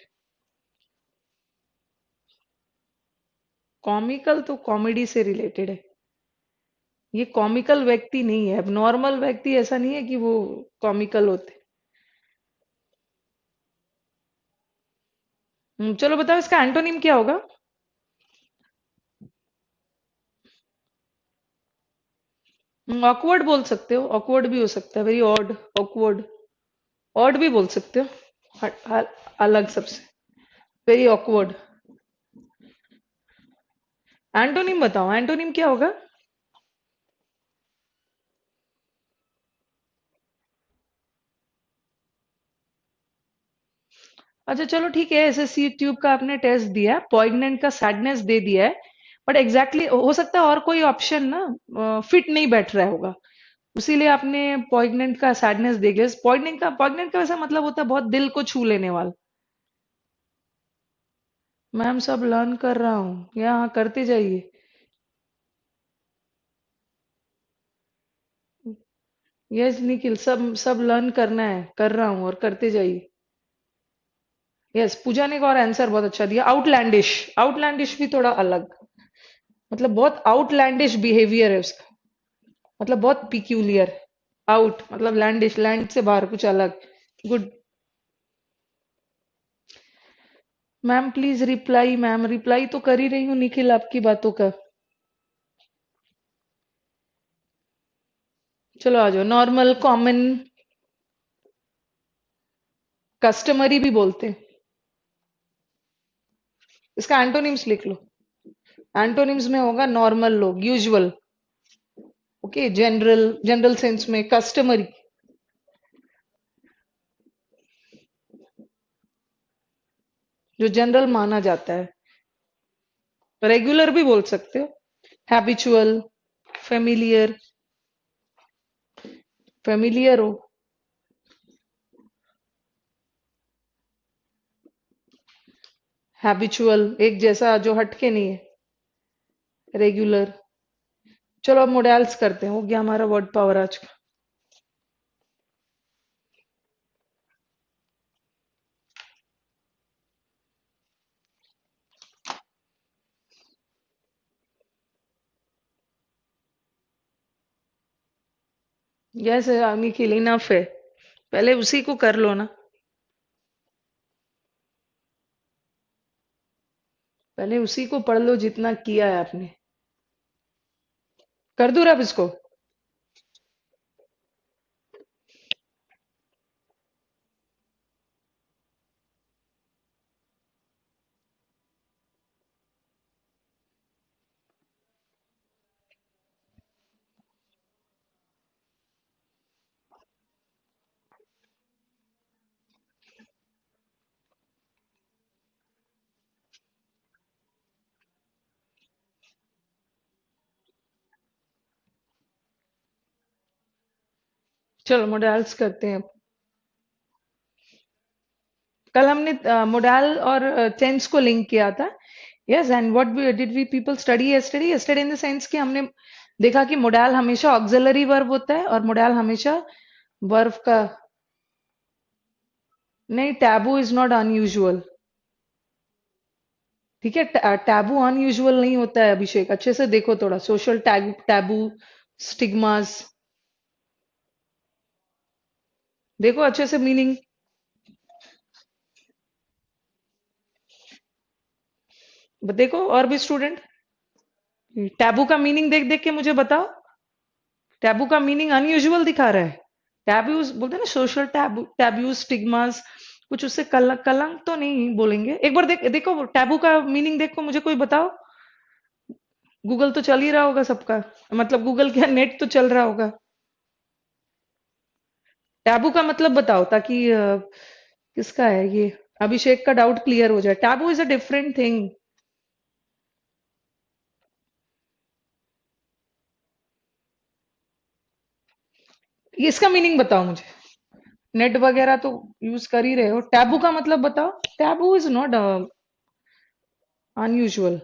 कॉमिकल तो कॉमेडी से रिलेटेड है। ये कॉमिकल व्यक्ति नहीं है, अब नॉर्मल व्यक्ति ऐसा नहीं है कि वो कॉमिकल होते। चलो बताओ इसका एंटोनिम क्या होगा? ऑकवर्ड बोल सकते हो, ऑकवर्ड भी हो सकता है, वेरी ऑड, ऑकवर्ड। ऑड भी बोल सकते हो, अलग सबसे, वेरी ऑकवर्ड। एंटोनिम बताओ, एंटोनिम क्या होगा? अच्छा चलो ठीक है, एसएससी ट्यूब का आपने टेस्ट दिया, पॉइग्नेंट का सैडनेस दे दिया है। बट एग्जैक्टली हो सकता है और कोई ऑप्शन ना फिट नहीं बैठ रहा होगा, उसीलिए आपने पॉइग्नेंट का सैडनेस दे दिया। पॉइग्नेंट का वैसा मतलब होता है बहुत दिल को छू लेने वाला। मैम सब लर्न कर रहा हूँ, यहाँ करते जाइए। यस निखिल, सब सब लर्न करना है, कर रहा हूँ और करते जाइए। यस, पूजा ने एक और आंसर बहुत अच्छा दिया, आउटलैंडिश। आउटलैंडिश भी थोड़ा अलग, मतलब बहुत आउटलैंडिश बिहेवियर है उसका, मतलब बहुत पिक्यूलियर। आउट मतलब लैंडिश, लैंड से बाहर कुछ अलग। Good. Ma'am please reply, ma'am reply तो कर ही रही हूँ निखिल आपकी बातों का। चलो आ जाओ, नॉर्मल, कॉमन, कस्टमरी भी बोलते हैं। इसका एंटोनिम्स लिख लो। एंटोनिम्स में होगा नॉर्मल लोग, usual. Okay, general, general sense में कस्टमरी, जो जनरल माना जाता है। रेगुलर भी बोल सकते हो, हैबिचुअल, फेमिलियर, फेमिलियर हो, हैबिचुअल एक जैसा जो हटके नहीं है, रेगुलर। चलो अब मोडेल्स करते हैं, हो गया हमारा वर्ड पावर आज का। यस निखिल, इनफ है, पहले उसी को कर लो ना। पहले उसी को पढ़ लो जितना किया है आपने। कर दूं अब इसको? चलो मोडाल्स करते हैं। कल हमने मोडाल और टेंस को लिंक किया था। Yes, and what did we people study yesterday, yesterday in the sense कि हमने देखा कि मोडाल हमेशा ऑक्सिलरी वर्ब होता है और मोडाल हमेशा वर्ब का। नहीं, टैबू इज नॉट अनयूजुअल। ठीक है, टैबू अनयूजुअल नहीं होता है अभिषेक, अच्छे से देखो थोड़ा, सोशल टैबू, स्टिग्मास, देखो अच्छे से मीनिंग। देखो और भी स्टूडेंट, टैबू का मीनिंग देख देख के मुझे बताओ। टैबू का मीनिंग अनयूजुअल दिखा रहा है। टैबूज बोलते हैं ना, सोशल टैबू, टैबूज, स्टिग्मास, कुछ उससे कलंक तो नहीं बोलेंगे। एक बार देखो टैबू का मीनिंग देखो, मुझे कोई बताओ। गूगल तो चल ही रहा होगा सबका, मतलब गूगल क्या, नेट तो चल रहा होगा। टैबू का मतलब बताओ ताकि किसका है ये, अभिषेक का डाउट क्लियर हो जाए। Taboo is a different thing. इसका मीनिंग बताओ मुझे। नेट वगैरह तो यूज कर ही रहे हो, टैबू का मतलब बताओ। Taboo is not unusual.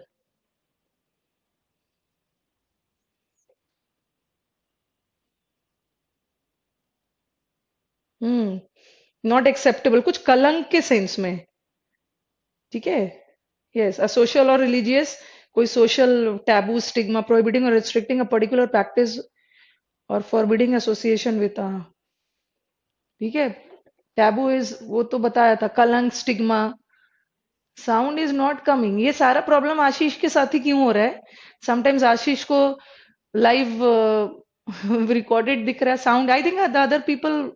Not acceptable, कुछ कलंक के सेंस में। ठीक है। यस, अ सोशल और रिलीजियस, कोई सोशल टैबू, स्टिग्मा, प्रोहिबिटिंग और रिस्ट्रिक्टिंग अ पर्टिकुलर प्रैक्टिस और फॉरबिडिंग एसोसिएशन विद। ठीक है। टैबू इज, वो तो बताया था, कलंक, stigma. Sound is not coming, ये सारा प्रॉब्लम आशीष के साथ ही क्यों हो रहा है? समटाइम्स आशीष को लाइव रिकॉर्डेड दिख रहा है sound, I think the other people,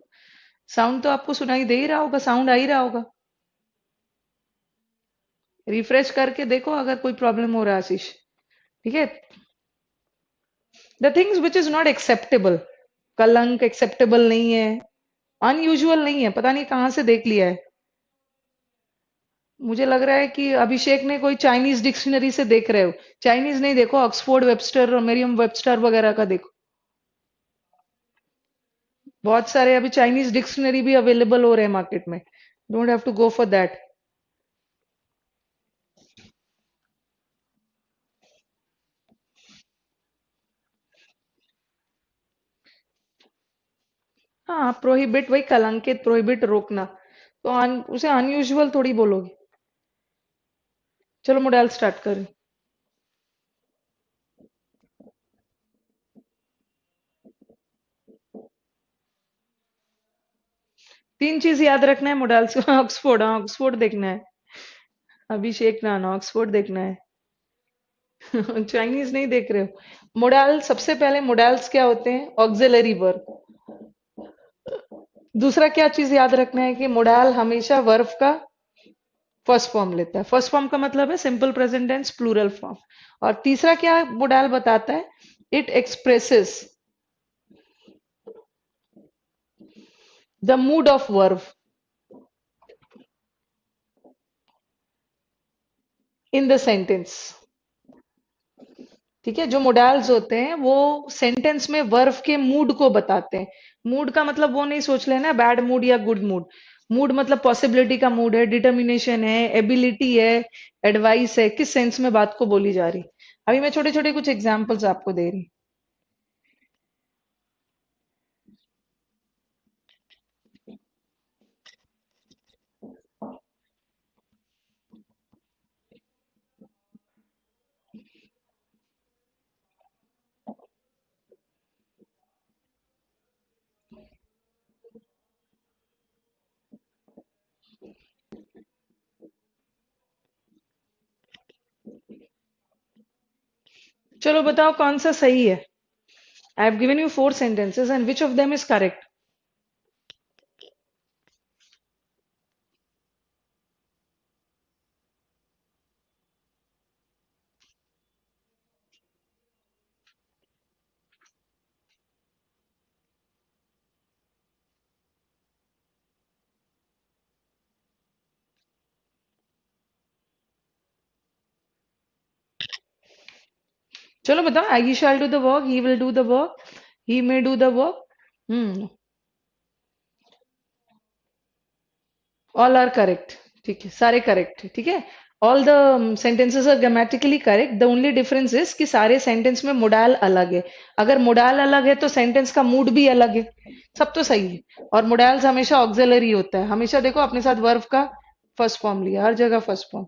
sound तो आपको सुनाई दे ही रहा होगा, साउंड आ ही रहा होगा। रिफ्रेश करके देखो अगर कोई प्रॉब्लम हो रहा है आशीष। ठीक है। The things which is not acceptable, कलंक एक्सेप्टेबल नहीं है, अनयूजुअल नहीं है, पता नहीं कहाँ से देख लिया है। मुझे लग रहा है कि अभिषेक ने कोई चाइनीज डिक्शनरी से देख रहे हो। चाइनीज नहीं, देखो ऑक्सफोर्ड वेबस्टर और मेरियम वेबस्टर वगैरह का देखो। बहुत सारे अभी चाइनीज डिक्शनरी भी अवेलेबल हो रहे हैं मार्केट में। Don't have to go for that. हाँ, प्रोहिबिट वही कलंकित, प्रोहिबिट रोकना, तो उसे अनयूजुअल थोड़ी बोलोगे। चलो मोडेल स्टार्ट करें। तीन चीज याद रखना है मोडेल से। ऑक्सफोर्ड, हाँ ऑक्सफोर्ड देखना है। अभिषेक नाना, ऑक्सफोर्ड देखना है। चाइनीज नहीं देख रहे हो। मोडाल, सबसे पहले मोडाल्स क्या होते हैं? Auxiliary verb. दूसरा क्या चीज याद रखना है कि मोडाल हमेशा वर्ब का फर्स्ट फॉर्म लेता है। फर्स्ट फॉर्म का मतलब है simple present tense, plural form. और तीसरा क्या मोडाल बताता है? It expresses the mood of verb in the sentence. ठीक है, जो मोडाल्स होते हैं वो सेंटेंस में वर्ब के मूड को बताते हैं। मूड का मतलब वो नहीं सोच लेना बैड मूड या गुड मूड। मूड मतलब पॉसिबिलिटी का मूड है, डिटर्मिनेशन है, एबिलिटी है, एडवाइस है, किस सेंस में बात को बोली जा रही। अभी मैं छोटे छोटे कुछ एग्जांपल्स आपको दे रही। चलो बताओ कौन सा सही है। I have given you four sentences and which of them is correct? चलो बताओ, I shall do the work, he will do the work, he may do the work. Hmm. All are correct. ठीक है, सारे correct है। ठीक है, all the sentences are grammatically correct. The only difference is कि सारे सेंटेंस में modal अलग है। अगर मोडाल अलग है तो सेंटेंस का मूड भी अलग है। सब तो सही है। और मोडाल्स हमेशा ऑक्सिलरी होता है। हमेशा देखो अपने साथ वर्ब का फर्स्ट फॉर्म लिया, हर जगह फर्स्ट फॉर्म।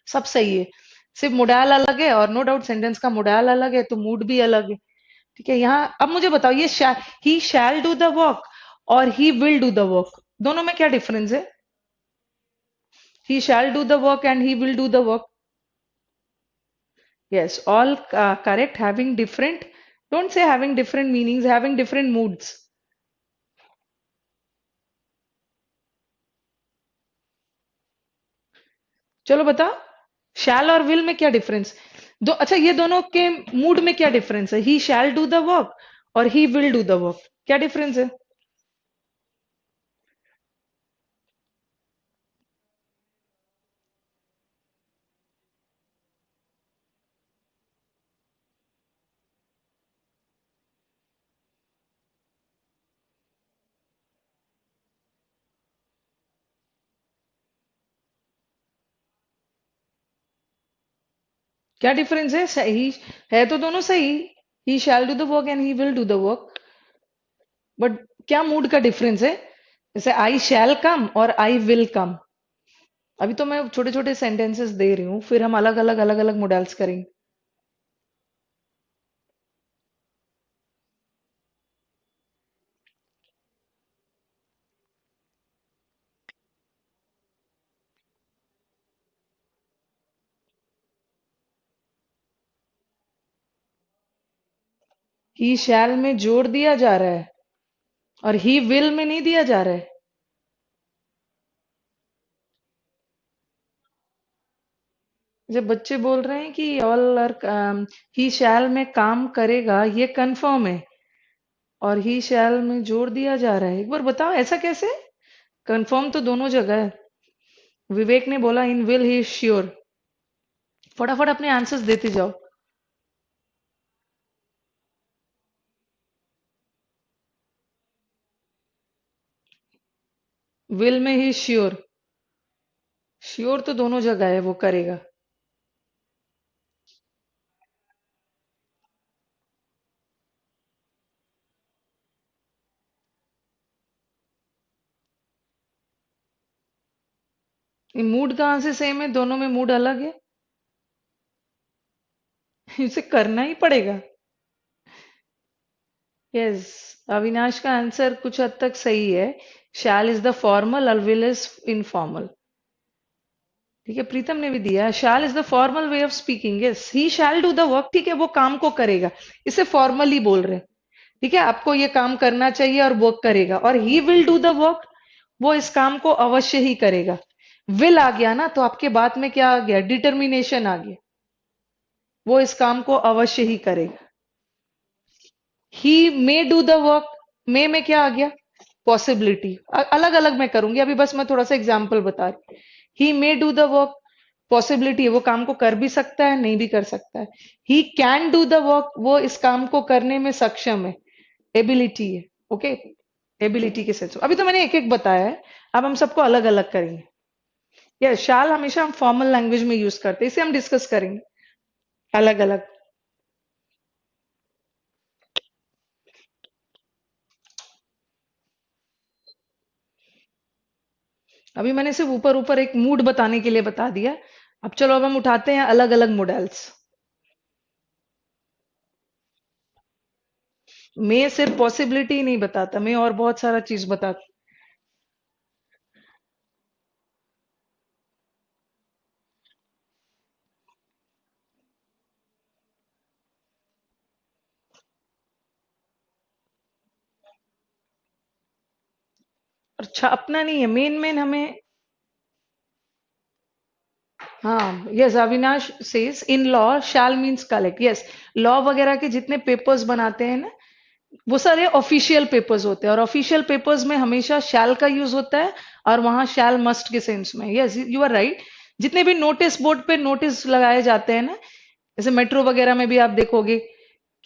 सब सही है। सिर्फ मोडाल अलग है, और नो डाउट सेंटेंस का मोडाल अलग है तो मूड भी अलग है। ठीक है, यहाँ अब मुझे बताओ, ये ही शैल डू द वर्क और ही विल डू द वर्क, दोनों में क्या डिफरेंस है? He shall do the work and he will do the work. Yes, all correct. Having different, don't say having different meanings, having different moods. चलो बताओ, shall और will में क्या difference? दो, अच्छा ये दोनों के मूड में क्या डिफरेंस है? He shall do the work और he will do the work, क्या डिफरेंस है? क्या डिफरेंस है? सही है तो दोनों सही। He shall do the work and he will do the work, but क्या मूड का डिफरेंस है? जैसे I shall come और I will come। अभी तो मैं छोटे छोटे सेंटेंसेस दे रही हूँ, फिर हम अलग अलग मॉडल्स करेंगे। ही शैल में जोड़ दिया जा रहा है और ही विल में नहीं दिया जा रहा है। जब बच्चे बोल रहे हैं कि ऑल आर, ही शैल में काम करेगा, ये कंफर्म है, और ही शैल में जोड़ दिया जा रहा है। एक बार बताओ ऐसा कैसे? कंफर्म तो दोनों जगह है। विवेक ने बोला इन विल ही श्योर। फटाफट अपने आंसर्स देते जाओ। विल में ही श्योर। श्योर तो दोनों जगह है, वो करेगा। ये मूड कहाँ से सेम है? दोनों में मूड अलग है। इसे करना ही पड़ेगा। यस, अविनाश का आंसर कुछ हद तक सही है। शैल इज द फॉर्मल और विल इज इनफॉर्मल। ठीक है, प्रीतम ने भी दिया shall is the formal way of speaking. Yes, he shall do the work. ठीक है, वो काम को करेगा, इसे फॉर्मली बोल रहे हैं। ठीक है, आपको ये काम करना चाहिए और वर्क करेगा। और ही विल डू द वर्क, वो इस काम को अवश्य ही करेगा। विल आ गया ना, तो आपके बात में क्या आ गया? डिटर्मिनेशन आ गया। वो इस काम को अवश्य ही करेगा। ही मे डू द वर्क, मे में क्या आ गया? पॉसिबिलिटी। अलग अलग मैं करूंगी अभी, बस मैं थोड़ा सा एग्जाम्पल बता रही। He may do the work, possibility है, वो काम को कर भी सकता है, नहीं भी कर सकता है। He can do the work, वो इस काम को करने में सक्षम है, एबिलिटी है। ओके, एबिलिटी के सेंस। अभी तो मैंने एक एक बताया है, अब हम सबको अलग अलग करेंगे। यस, शाल हमेशा हम फॉर्मल लैंग्वेज में यूज करते हैं, इसे हम डिस्कस करेंगे अलग अलग। अभी मैंने सिर्फ ऊपर ऊपर एक मूड बताने के लिए बता दिया। अब चलो, अब हम उठाते हैं अलग अलग मॉडल्स। मैं सिर्फ पॉसिबिलिटी नहीं बताता, मैं और बहुत सारा चीज बताता। और छापना नहीं है, मेन मेन हमें। हाँ, yes, Avinash says in law shall means collect. Yes, law वगैरह के जितने पेपर्स बनाते हैं ना, वो सारे ऑफिशियल पेपर्स होते हैं, और ऑफिशियल पेपर्स में हमेशा शैल का यूज होता है, और वहां शैल मस्ट के सेंस में। Yes, you are right. जितने भी नोटिस बोर्ड पे नोटिस लगाए जाते हैं ना, जैसे मेट्रो वगैरह में भी आप देखोगे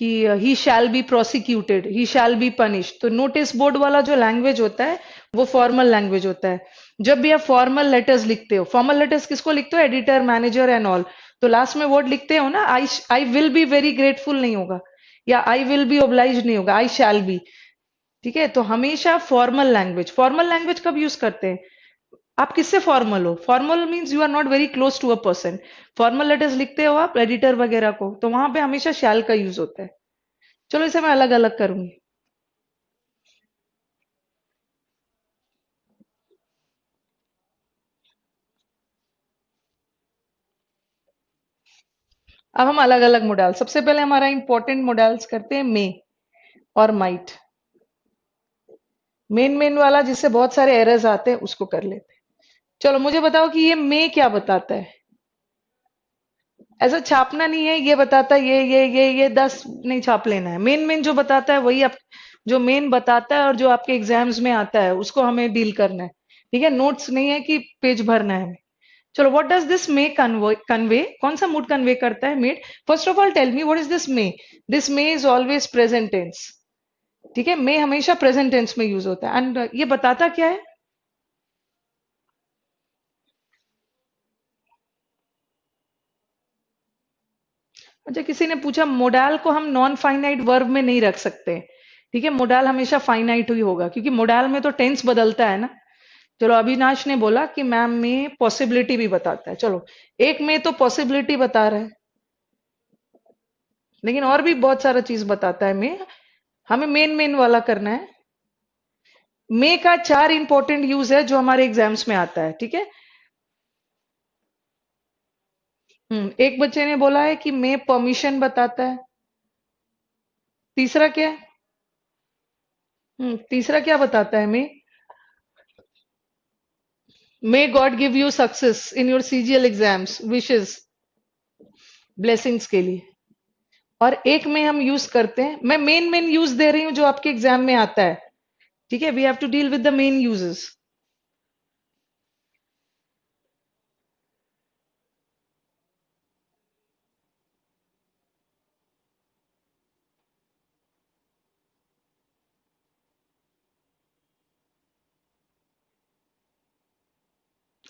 कि he shall be prosecuted, he shall be punish, तो नोटिस बोर्ड वाला जो लैंग्वेज होता है वो फॉर्मल लैंग्वेज होता है। जब भी आप फॉर्मल लेटर्स लिखते हो, फॉर्मल लेटर्स किसको लिखते हो? Editor, manager and all. तो लास्ट में वर्ड लिखते हो ना, I will be very grateful नहीं होगा, या आई विल बी ओब्लाइज नहीं होगा, आई शैल बी। ठीक है, तो हमेशा फॉर्मल लैंग्वेज कब यूज करते हैं? आप किससे फॉर्मल हो? Formal means you are not very close to a person. Formal letters लिखते हो आप एडिटर वगैरह को, तो वहां पे हमेशा शैल का यूज होता है। चलो इसे मैं अलग अलग करूंगी। अब हम अलग अलग मोडाल, सबसे पहले हमारा इंपॉर्टेंट मोडाल्स करते हैं, मे और माइट। मेन मेन वाला जिससे बहुत सारे एरर्स आते हैं उसको कर लेते हैं। चलो मुझे बताओ कि ये मे क्या बताता है? ऐसा छापना नहीं है, ये बताता है ये 10 नहीं छाप लेना है। मेन मेन जो बताता है वही आप, जो मेन बताता है और जो आपके एग्जाम्स में आता है उसको हमें डील करना है। ठीक है, नोट्स नहीं है कि पेज भरना है हमें। चलो, what does this may convey? कौन सा मूड कन्वे करता है मेड? First of all tell me what is this may? This may is always present tense. ठीक है, मे हमेशा प्रेजेंट टेंस में यूज होता है, एंड ये बताता क्या है? अच्छा, किसी ने पूछा मोडाल को हम नॉन फाइनाइट वर्ब में नहीं रख सकते। ठीक है, मोडाल हमेशा फाइनाइट ही होगा, क्योंकि मोडाल में तो टेंस बदलता है ना। चलो, अविनाश ने बोला कि मैम में पॉसिबिलिटी भी बताता है। चलो, एक में तो पॉसिबिलिटी बता रहा है, लेकिन और भी बहुत सारा चीज बताता है में। हमें मेन मेन वाला करना है। मे का 4 इंपॉर्टेंट यूज है जो हमारे एग्जाम्स में आता है। ठीक है। एक बच्चे ने बोला है कि मे परमिशन बताता है। तीसरा क्या है? तीसरा क्या बताता है may? May god give you success in your CGL exams, wishes, blessings के लिए। और एक में हम यूज करते हैं, मैं मेन मेन यूज दे रही हूं जो आपके एग्जाम में आता है। ठीक है, we have to deal with the main uses.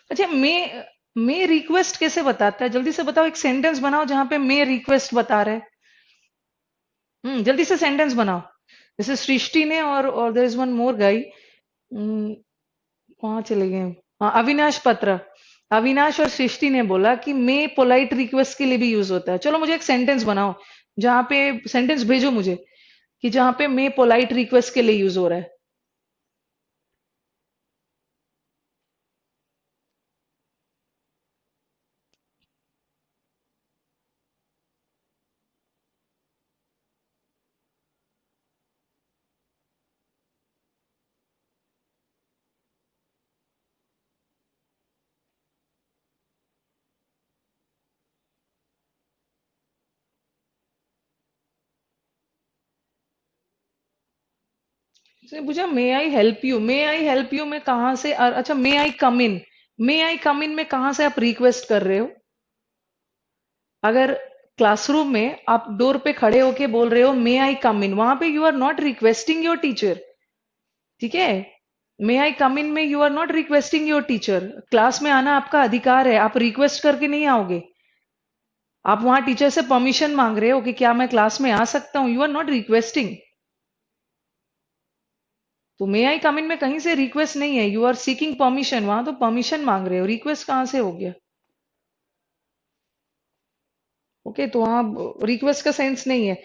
अच्छा, मे रिक्वेस्ट कैसे बताता है? जल्दी से बताओ, एक सेंटेंस बनाओ जहां पे मे रिक्वेस्ट बता रहे हैं। जल्दी से सेंटेंस बनाओ। जैसे सृष्टि ने और देयर इज वन मोर गाई, कहाँ चले गए? हाँ, अविनाश पत्र। अविनाश और सृष्टि ने बोला कि मे पोलाइट रिक्वेस्ट के लिए भी यूज होता है। चलो मुझे एक सेंटेंस बनाओ जहां पे, सेंटेंस भेजो मुझे कि जहां पे मे पोलाइट रिक्वेस्ट के लिए यूज हो रहा है। उसने पूछा may I help you, may I help you में कहां से अच्छा, मे I come in, may I come in में कहां से आप रिक्वेस्ट कर रहे हो? अगर क्लासरूम में आप डोर पे खड़े होके बोल रहे हो मे आई कम इन, वहां पे you are not requesting your teacher. ठीक है, मे आई कम इन में you are not requesting your teacher. Class में आना आपका अधिकार है, आप रिक्वेस्ट करके नहीं आओगे। आप वहां टीचर से परमिशन मांग रहे हो कि क्या मैं क्लास में आ सकता हूं, यू आर नॉट रिक्वेस्टिंग। तो मे आई कम इन में कहीं से रिक्वेस्ट नहीं है, यू आर सीकिंग परमिशन, वहां तो परमिशन मांग रहे हो, रिक्वेस्ट कहां से हो गया? ओके, तो वहां रिक्वेस्ट का सेंस नहीं है।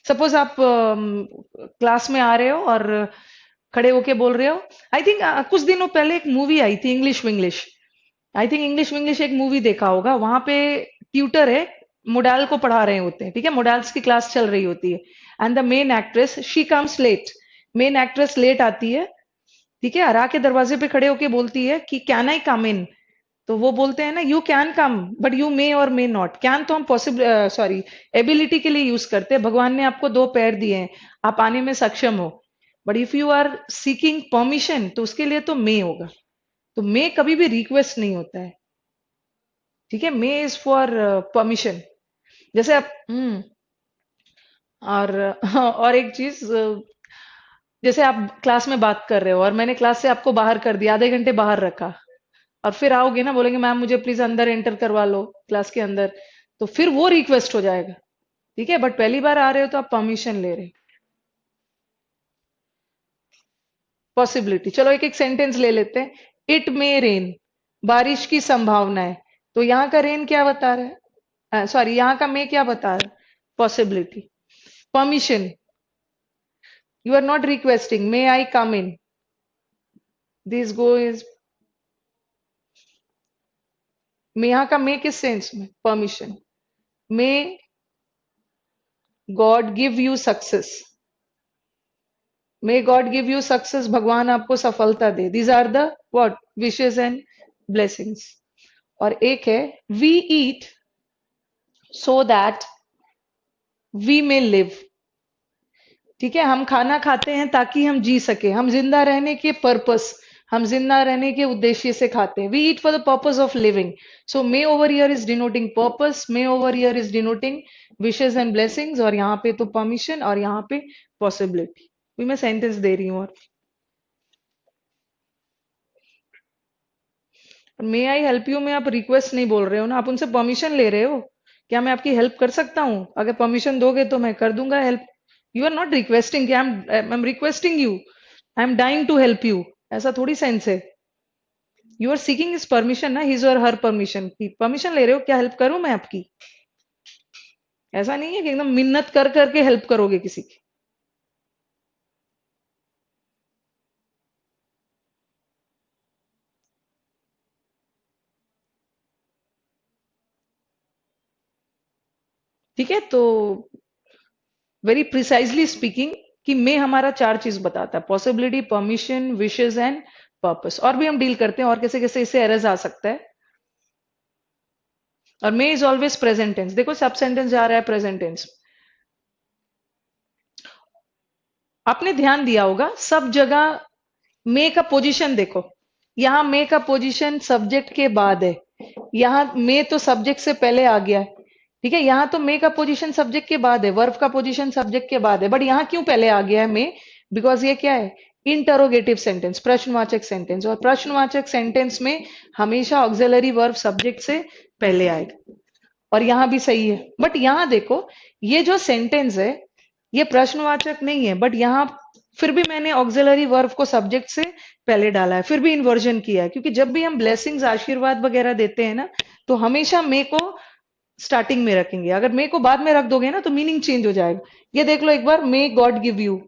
सपोज आप क्लास में आ रहे हो और खड़े होके बोल रहे हो, आई थिंक कुछ दिनों पहले एक मूवी आई थी, English Vinglish. I think English Vinglish एक मूवी देखा होगा, वहां पे ट्यूटर है, मोडाल को पढ़ा रहे होते हैं। ठीक है, मोडाल्स की क्लास चल रही होती है, and the main actress she comes late. Main actress late आती है। ठीक है, और आके दरवाजे पे खड़े होके बोलती है कि कैन आई कम इन? तो वो बोलते हैं ना, you can come but you may और मे नॉट। कैन तो हम पॉसिबल, सॉरी, एबिलिटी के लिए यूज करते हैं, भगवान ने आपको 2 पैर दिए हैं, आप आने में सक्षम हो। But if you are seeking permission तो उसके लिए तो मे होगा। तो मे कभी भी रिक्वेस्ट नहीं होता है। ठीक है, मे इज फॉर परमिशन। जैसे आप और और एक चीज, जैसे आप क्लास में बात कर रहे हो और मैंने क्लास से आपको बाहर कर दिया, आधे घंटे बाहर रखा। और फिर आओगे ना, बोलेंगे मैम मुझे प्लीज अंदर एंटर करवा लो क्लास के अंदर, तो फिर वो रिक्वेस्ट हो जाएगा। ठीक है, बट पहली बार आ रहे हो तो आप परमिशन ले रहे हो। पॉसिबिलिटी, चलो एक एक सेंटेंस ले लेते हैं। इट मे रेन, बारिश की संभावना है। तो यहाँ का रेन क्या बता रहा है, सॉरी यहाँ का मे क्या बता रहा है, possibility. Permission, you are not requesting, may I come in, this go is, may यहाँ का मे किस सेंस में, permission. May god give you success, may god give you success, भगवान आपको सफलता दे। These are the what, wishes and blessings. और एक है we eat so that we may live. ठीक है, हम खाना खाते हैं ताकि हम जी सके, हम जिंदा रहने के पर्पस, हम जिंदा रहने के उद्देश्य से खाते हैं। We eat for the purpose of living. So may over here is denoting purpose, may over here is denoting wishes and blessings, और यहाँ पे तो परमिशन और यहाँ पे पॉसिबिलिटी। भी मैं सेंटेंस दे रही हूँ। और मे आई हेल्प यू में आप रिक्वेस्ट नहीं बोल रहे हो ना, आप उनसे परमिशन ले रहे हो। क्या मैं आपकी हेल्प कर सकता हूँ? अगर परमिशन दोगे तो मैं कर दूंगा help. You are not requesting कि I am requesting you, I am dying to help you, ऐसा थोड़ी सेंस है। You are seeking is permission ना, हिज और हर परमिशन की परमिशन ले रहे हो, क्या हेल्प करूं मैं आपकी। ऐसा नहीं है कि एकदम मिन्नत कर करके हेल्प करोगे किसी की। ठीक है, तो वेरी प्रिसाइजली स्पीकिंग कि मैं हमारा चार चीज बताता है, possibility, permission, wishes and purpose. और भी हम डील करते हैं और कैसे कैसे इससे एरर्स आ सकता है। और मे इज ऑलवेज प्रेजेंट टेंस, देखो सब सेंटेंस जा रहा है प्रेजेंट टेंस। आपने ध्यान दिया होगा सब जगह मे का पोजीशन देखो, यहाँ मे का पोजीशन सब्जेक्ट के बाद है, यहाँ मे तो सब्जेक्ट से पहले आ गया है। ठीक है, यहाँ तो मे का पोजीशन सब्जेक्ट के बाद है, वर्ब का पोजीशन सब्जेक्ट के बाद है, बट यहाँ क्यों पहले आ गया है मे? बिकॉज ये क्या है, इंटरोगेटिव सेंटेंस, प्रश्नवाचक सेंटेंस, और प्रश्नवाचक सेंटेंस में हमेशा ऑक्सिलरी वर्ब सब्जेक्ट से पहले आएगा। और यहां भी सही है, बट यहां देखो ये जो सेंटेंस है ये प्रश्नवाचक नहीं है, बट यहां फिर भी मैंने ऑक्सिलरी वर्ब को सब्जेक्ट से पहले डाला है, फिर भी इन्वर्जन किया है, क्योंकि जब भी हम ब्लेसिंग्स, आशीर्वाद वगैरह देते हैं ना, तो हमेशा मे को स्टार्टिंग में रखेंगे। अगर मे को बाद में रख दोगे ना तो मीनिंग चेंज हो जाएगा। ये देख लो एक बार, मे गॉड गिव यू,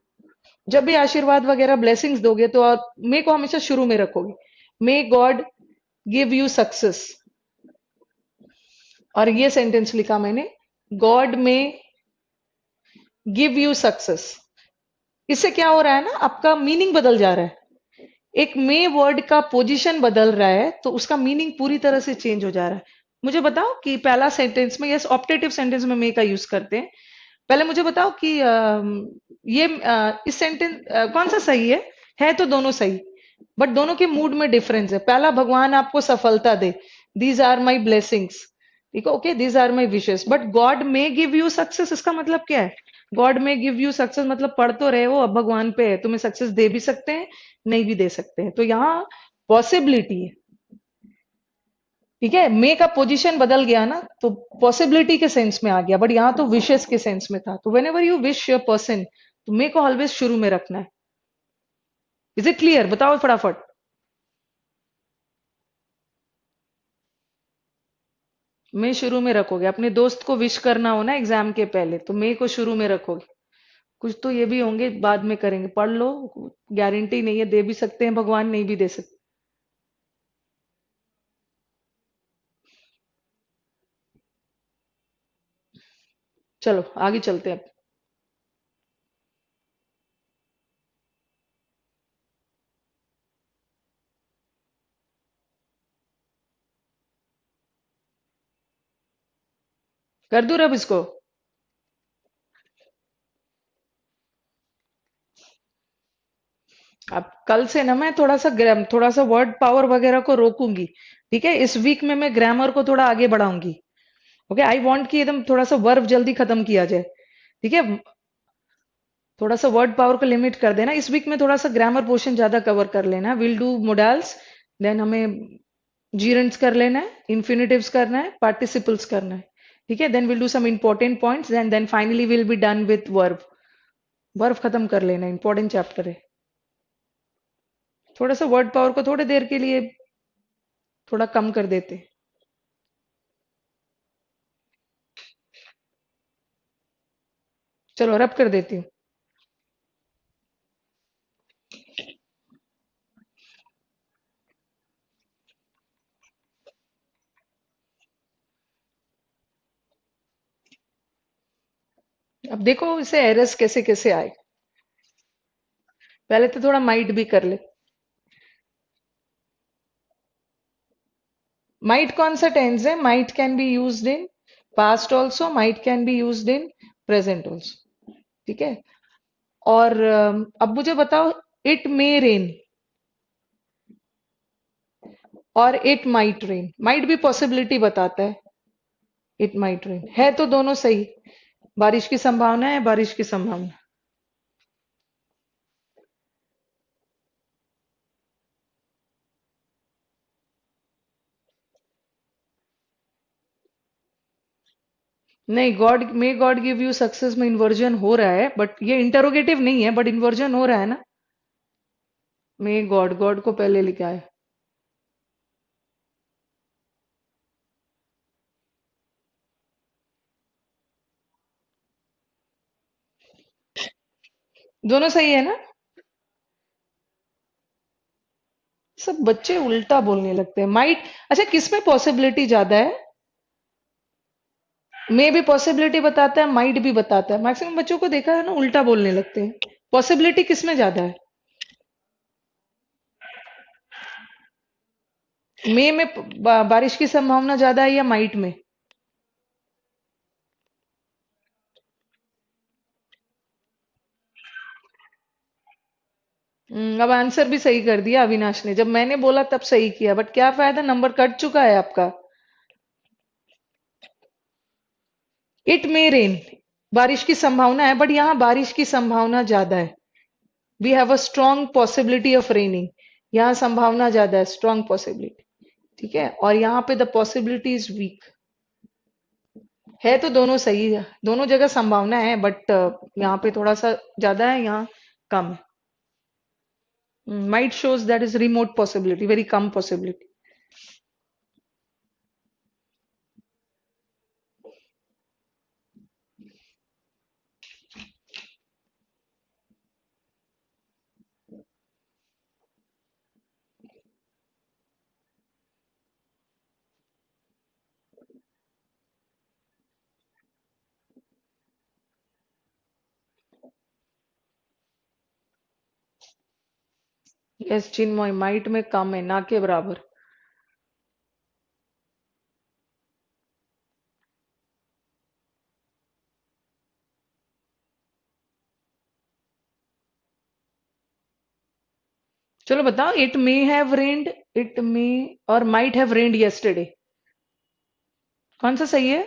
जब भी आशीर्वाद वगैरह ब्लेसिंग्स दोगे तो आप मे को हमेशा शुरू में रखोगे। मे गॉड गिव यू सक्सेस, और ये सेंटेंस लिखा मैंने, गॉड में गिव यू सक्सेस। इससे क्या हो रहा है ना, आपका मीनिंग बदल जा रहा है। एक मे वर्ड का पोजीशन बदल रहा है तो उसका मीनिंग पूरी तरह से चेंज हो जा रहा है। मुझे बताओ कि पहला सेंटेंस में, यस ऑप्टेटिव सेंटेंस में मे का यूज करते हैं। पहले मुझे बताओ कि ये इस सेंटेंस कौन सा सही है तो दोनों सही, बट दोनों के मूड में डिफरेंस है। पहला, भगवान आपको सफलता दे, दीज आर माई ब्लेसिंग्स। ठीक है, okay, these are my wishes, but God may give you success, इसका मतलब क्या है? God may give you success मतलब पढ़ तो रहे हो, अब भगवान पे है, तुम्हें सक्सेस दे भी सकते हैं, नहीं भी दे सकते हैं। तो यहाँ पॉसिबिलिटी है। ठीक है, मे का पोजीशन बदल गया ना, तो पॉसिबिलिटी के सेंस में आ गया, बट यहाँ तो विशेस के सेंस में था। तो when ever you wish your person, तो मे को ऑलवेज शुरू में रखना है। Is it clear? बताओ फटाफट। मे शुरू में रखोगे, अपने दोस्त को विश करना हो ना एग्जाम के पहले, तो मे को शुरू में रखोगे। कुछ तो ये भी होंगे बाद में करेंगे, पढ़ लो, गारंटी नहीं है, दे भी सकते हैं भगवान, नहीं भी दे सकते। चलो आगे चलते हैं। कर दूं रब इसको? अब कल से ना मैं थोड़ा सा थोड़ा सा वर्ड पावर वगैरह को रोकूंगी। ठीक है, इस वीक में मैं ग्रामर को थोड़ा आगे बढ़ाऊंगी। ओके, आई वांट कि एकदम थोड़ा सा वर्ब जल्दी खत्म किया जाए। ठीक है, थोड़ा सा वर्ड पावर को लिमिट कर देना, इस वीक में थोड़ा सा ग्रामर पोर्शन ज्यादा कवर कर लेना, विल डू मोडाल्स, देन हमें जीरेंट्स कर लेना है, इन्फिनेटिव्स करना है, पार्टिसिपल्स करना है। ठीक है, then will do some important points and then finally will be done with verb. Verb खत्म कर लेना, इंपॉर्टेंट चैप्टर है। थोड़ा सा वर्ड पावर को थोड़ी देर के लिए थोड़ा कम कर देते। चलो रब कर देती हूँ। अब देखो इसे एरर्स कैसे कैसे आए। पहले तो थोड़ा माइट भी कर ले। माइट कौन सा टेंस है? Might can be used in past also, might can be used in present also. ठीक है। और अब मुझे बताओ, इट मे रेन और इट माइट रेन। माइट भी पॉसिबिलिटी बताता है, इट माइट रेन है तो दोनों सही। बारिश की संभावना है, बारिश की संभावना। नहीं, God may god give you success में इन्वर्जन हो रहा है, बट ये इंटरोगेटिव नहीं है, बट इन्वर्जन हो रहा है ना। मे गॉड, गॉड को पहले लिखा है। दोनों सही है ना। सब बच्चे उल्टा बोलने लगते हैं। माइट, अच्छा किस में पॉसिबिलिटी ज्यादा है? मे भी पॉसिबिलिटी बताता है, माइट भी बताता है। मैक्सिमम बच्चों को देखा है ना, उल्टा बोलने लगते हैं। पॉसिबिलिटी किस में ज्यादा है? मे में बारिश की संभावना ज्यादा है या माइट में? अब आंसर भी सही कर दिया अविनाश ने। जब मैंने बोला तब सही किया, बट क्या फायदा, नंबर कट चुका है आपका। इट मे रेन, बारिश की संभावना है, बट यहाँ बारिश की संभावना ज्यादा है। We have a strong possibility of raining. यहाँ संभावना ज्यादा है, स्ट्रॉन्ग पॉसिबिलिटी। ठीक है, और यहाँ पे द पॉसिबिलिटी इज वीक। है तो दोनों सही है, दोनों जगह संभावना है, बट यहाँ पे थोड़ा सा ज्यादा है, यहाँ कम है। Might shows that is remote possibility, very come possibility. Yes Chinmay, might में कम है, ना के बराबर। चलो बताओ, it may have rained, it may और माइट हैव रेन्ड यस्टरडे, कौन सा सही है?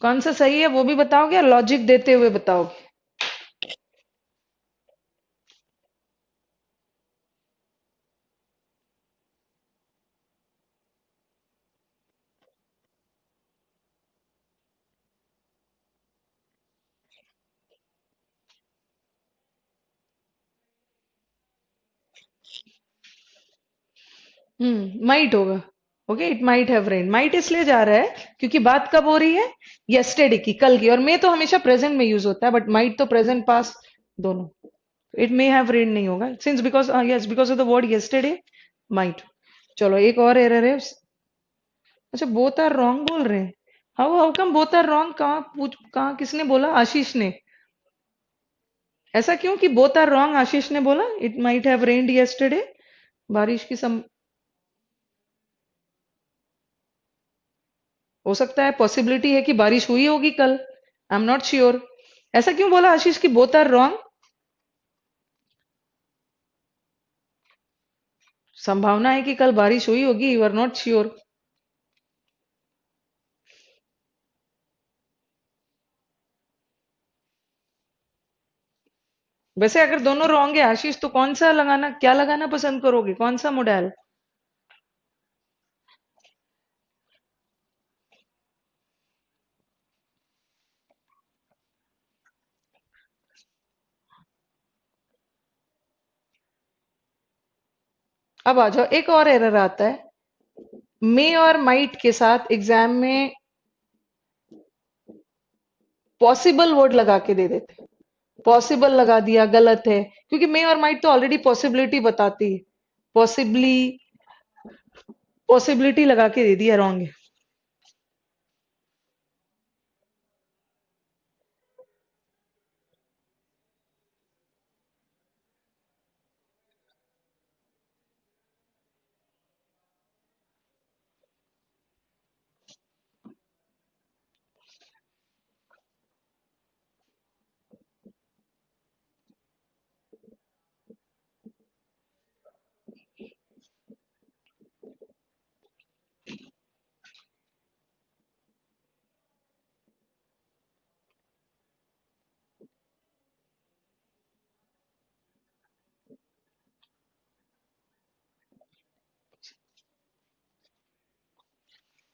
कौन सा सही है वो भी बताओगे या लॉजिक देते हुए बताओगे? माइट होगा। Okay, it might have rain. Might इसलिए जा रहा है क्योंकि बात कब हो रही है? यस्टरडे की, कल की। और मे तो हमेशा प्रेजेंट में यूज होता है, बट माइट तो प्रेजेंट पास दोनों। इट मे हैव रेन नहीं होगा, since because yes because of the word yesterday, might. चलो एक और एरर है। अच्छा, बोथ आर रॉन्ग बोल रहे हैं। How how come both are wrong? कहाँ पूछ, कहाँ किसने बोला? आशीष ने। ऐसा क्यों कि बोथ आर रॉन्ग? आशीष ने बोला it might have rained yesterday, बारिश की हो सकता है, पॉसिबिलिटी है कि बारिश हुई होगी कल। आई एम नॉट श्योर। ऐसा क्यों बोला आशीष की बोथ आर रॉन्ग? संभावना है कि कल बारिश हुई होगी, यू आर नॉट श्योर। वैसे अगर दोनों रॉन्ग है आशीष, तो कौन सा लगाना, क्या लगाना पसंद करोगे, कौन सा मॉडल? अब आ जाओ, एक और एरर आता है। मे और माइट के साथ एग्जाम में पॉसिबल वर्ड लगा के दे देते। पॉसिबल लगा दिया, गलत है, क्योंकि मे और माइट तो ऑलरेडी पॉसिबिलिटी बताती है। पॉसिबली, पॉसिबिलिटी लगा के दे दिया, रॉन्ग है।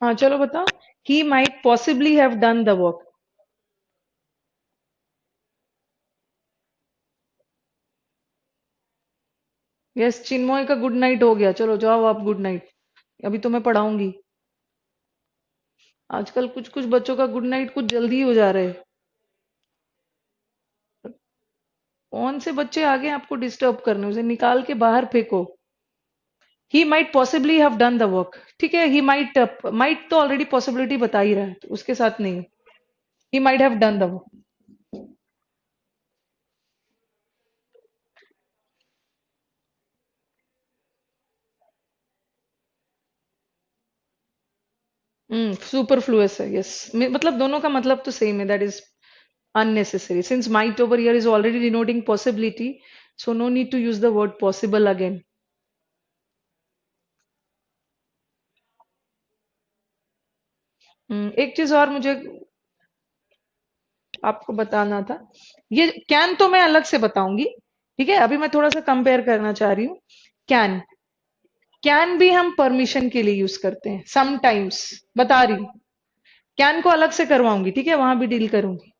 हाँ चलो बताओ। He might possibly have done the work. Yes, Chinmay का गुड नाइट हो गया, चलो जाओ आप गुड नाइट। अभी तो मैं पढ़ाऊंगी। आजकल कुछ कुछ बच्चों का गुड नाइट कुछ जल्दी हो जा रहा है। कौन से बच्चे आगे आपको डिस्टर्ब करने, उसे निकाल के बाहर फेंको। ही might possibly have done the work, ठीक है। ही माइट, माइट तो ऑलरेडी पॉसिबिलिटी बता ही रहा है, तो उसके साथ नहीं। He might have done the work. Superfluous है, यस। मतलब दोनों का मतलब तो सेम है, that is unnecessary. Since might over here is already denoting possibility, so no need to use the word possible again. एक चीज और मुझे आपको बताना था। ये कैन तो मैं अलग से बताऊंगी, ठीक है। अभी मैं थोड़ा सा कंपेयर करना चाह रही हूँ। कैन, कैन भी हम परमिशन के लिए यूज करते हैं समटाइम्स, बता रही हूँ। कैन को अलग से करवाऊंगी, ठीक है, वहां भी डील करूंगी।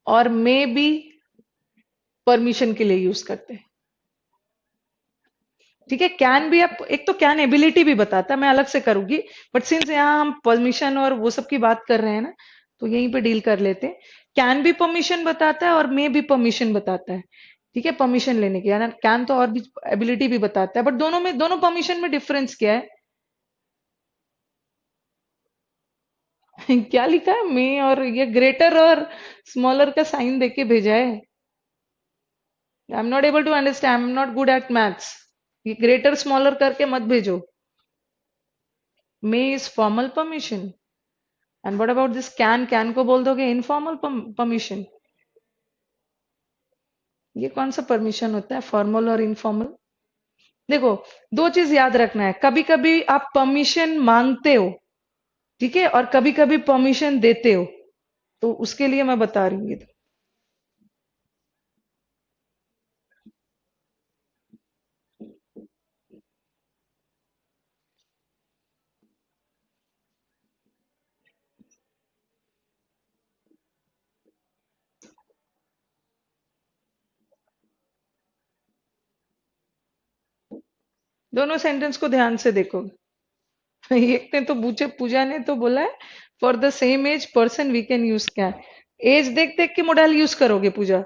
और मे भी परमिशन के लिए यूज करते हैं, ठीक है। कैन भी आप, एक तो कैन एबिलिटी भी बताता है, मैं अलग से करूंगी। बट सिंस यहाँ हम परमिशन और वो सब की बात कर रहे हैं ना, तो यहीं पे डील कर लेते हैं। कैन भी परमिशन बताता है और मे भी परमिशन बताता है, ठीक है। परमिशन लेने की, यानी कैन तो और भी एबिलिटी भी बताता है, बट दोनों में, दोनों परमिशन में डिफरेंस क्या है? क्या लिखा है, मे और ये ग्रेटर और स्मॉलर का साइन देके भेजा है। I am not able to understand, I am not good at maths. ये ग्रेटर स्मॉलर करके मत भेजो। May is formal permission. And what about this can, can को बोल दोगे इनफॉर्मल परमिशन। ये कौन सा परमिशन होता है, फॉर्मल और इनफॉर्मल? देखो, दो चीज याद रखना है। कभी कभी आप परमिशन मांगते हो, ठीक है, और कभी कभी परमिशन देते हो। तो उसके लिए मैं बता रही हूँ ये। दोनों सेंटेंस को ध्यान से देखो। एक ने तो पूछे, पूजा ने तो बोला है for the same age person we can use can. Age देख देख के मॉडल यूज करोगे पूजा?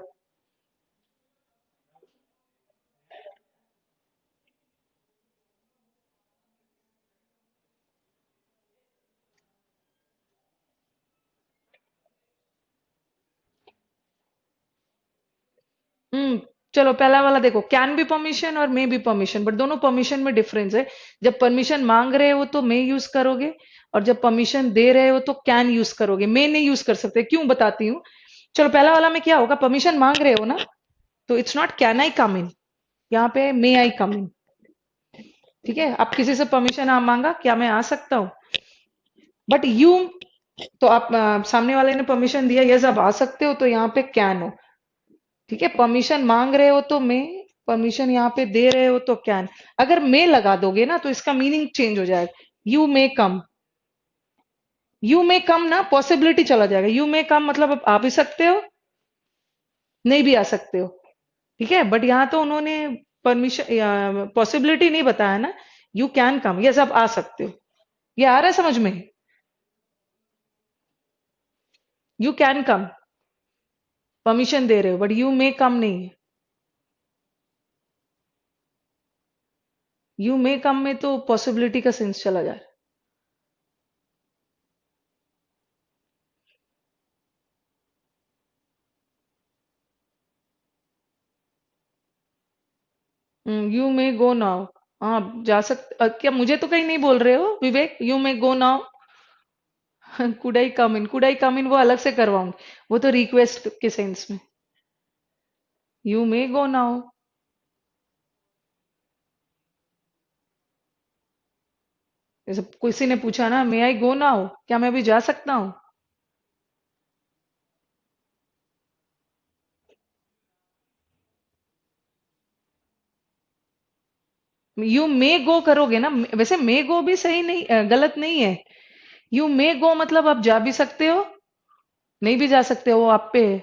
हम्म चलो पहला वाला देखो, कैन बी परमिशन और मे बी परमिशन, बट दोनों परमिशन में डिफरेंस है। जब परमिशन मांग रहे हो तो मे यूज करोगे, और जब परमिशन दे रहे हो तो कैन यूज करोगे, मे नहीं यूज कर सकते। क्यों, बताती हूँ। चलो पहला वाला में क्या होगा, परमिशन मांग रहे हो ना, तो it's not can I come इन, यहाँ पे मे आई कम इन, ठीक है। आप किसी से परमिशन आप मांगा, क्या मैं आ सकता हूँ? बट यू, तो आप सामने वाले ने परमिशन दिया, यस आप आ सकते हो, तो यहाँ पे कैन हो। ठीक है, परमिशन मांग रहे हो तो मे, परमिशन यहाँ पे दे रहे हो तो कैन। अगर मे लगा दोगे ना तो इसका मीनिंग चेंज हो जाएगा। You may come, you may कम ना पॉसिबिलिटी चला जाएगा। यू मे कम मतलब आप आ भी सकते हो, नहीं भी आ सकते हो। ठीक है, बट यहाँ तो उन्होंने परमिशन पॉसिबिलिटी नहीं बताया ना। यू कैन कम, यस आप आ सकते हो। ये आ रहा है समझ में? यू कैन कम, परमिशन दे रहे हो, बट यू मे कम नहीं है। यू मे कम में तो पॉसिबिलिटी का सेंस चला जा रहा है। यू मे गो नाउ, हाँ जा सकते। क्या मुझे तो कहीं नहीं बोल रहे हो Vivek? You may go now. Could I come in, could I come in वो अलग से करवाऊंगी, वो तो रिक्वेस्ट के सेंस में। You may go now. जैसे किसी ने पूछा ना, मे आई गो नाउ, क्या मैं अभी जा सकता हूँ? यू मे गो करोगे ना, वैसे मे गो भी सही नहीं, गलत नहीं है। यू मे गो मतलब आप जा भी सकते हो, नहीं भी जा सकते हो, वो आप पे है।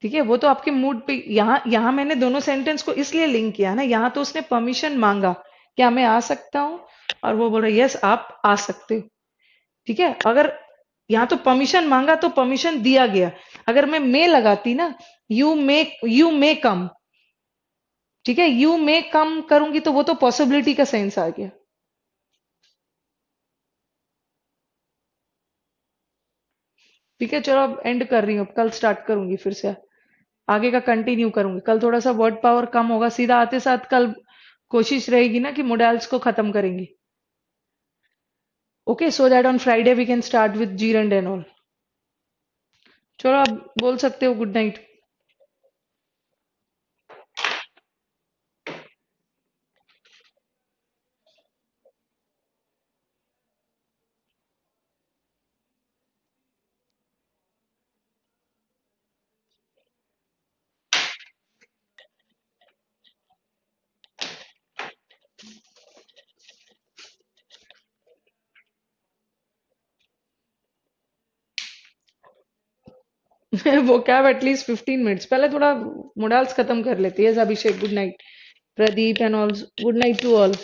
ठीक है, वो तो आपके मूड पे। यहाँ यहाँ मैंने दोनों सेंटेंस को इसलिए लिंक किया ना, यहाँ तो उसने परमिशन मांगा, क्या मैं आ सकता हूँ, और वो बोल रहा है यस आप आ सकते हो। ठीक है, अगर यहाँ तो परमिशन मांगा तो परमिशन दिया गया। अगर मैं मे लगाती ना, यू मे कम, ठीक है, यू मे कम करूंगी तो वो तो पॉसिबिलिटी का सेंस आ गया। ठीक है, चलो अब एंड कर रही हूँ, अब कल स्टार्ट करूंगी फिर से, आगे का कंटिन्यू करूंगी। कल थोड़ा सा वर्ड पावर कम होगा, सीधा आते साथ कल कोशिश रहेगी ना कि मोडाल्स को खत्म करेंगे। Okay, so that on Friday we can start with gerund and all. चलो आप बोल सकते हो गुड नाइट। वो क्या, एटलीस्ट 15 मिनट्स पहले थोड़ा मोडाल्स खत्म कर लेते हैं। Abhishek good night, Pradeep and all good night to all.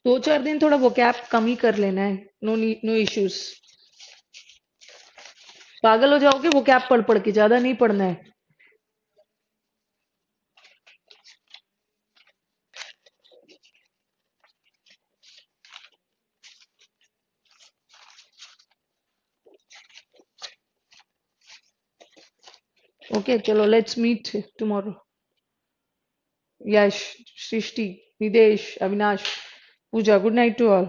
2-4 दिन थोड़ा वो कैप कम ही कर लेना है, नो नो इश्यूज। पागल हो जाओगे वो कैप पढ़ पढ़ के, ज्यादा नहीं पढ़ना है। ओके चलो, लेट्स मीट टुमारो। यश, सृष्टि, निदेश, अविनाश, पूजा, गुड नाइट टू ऑल।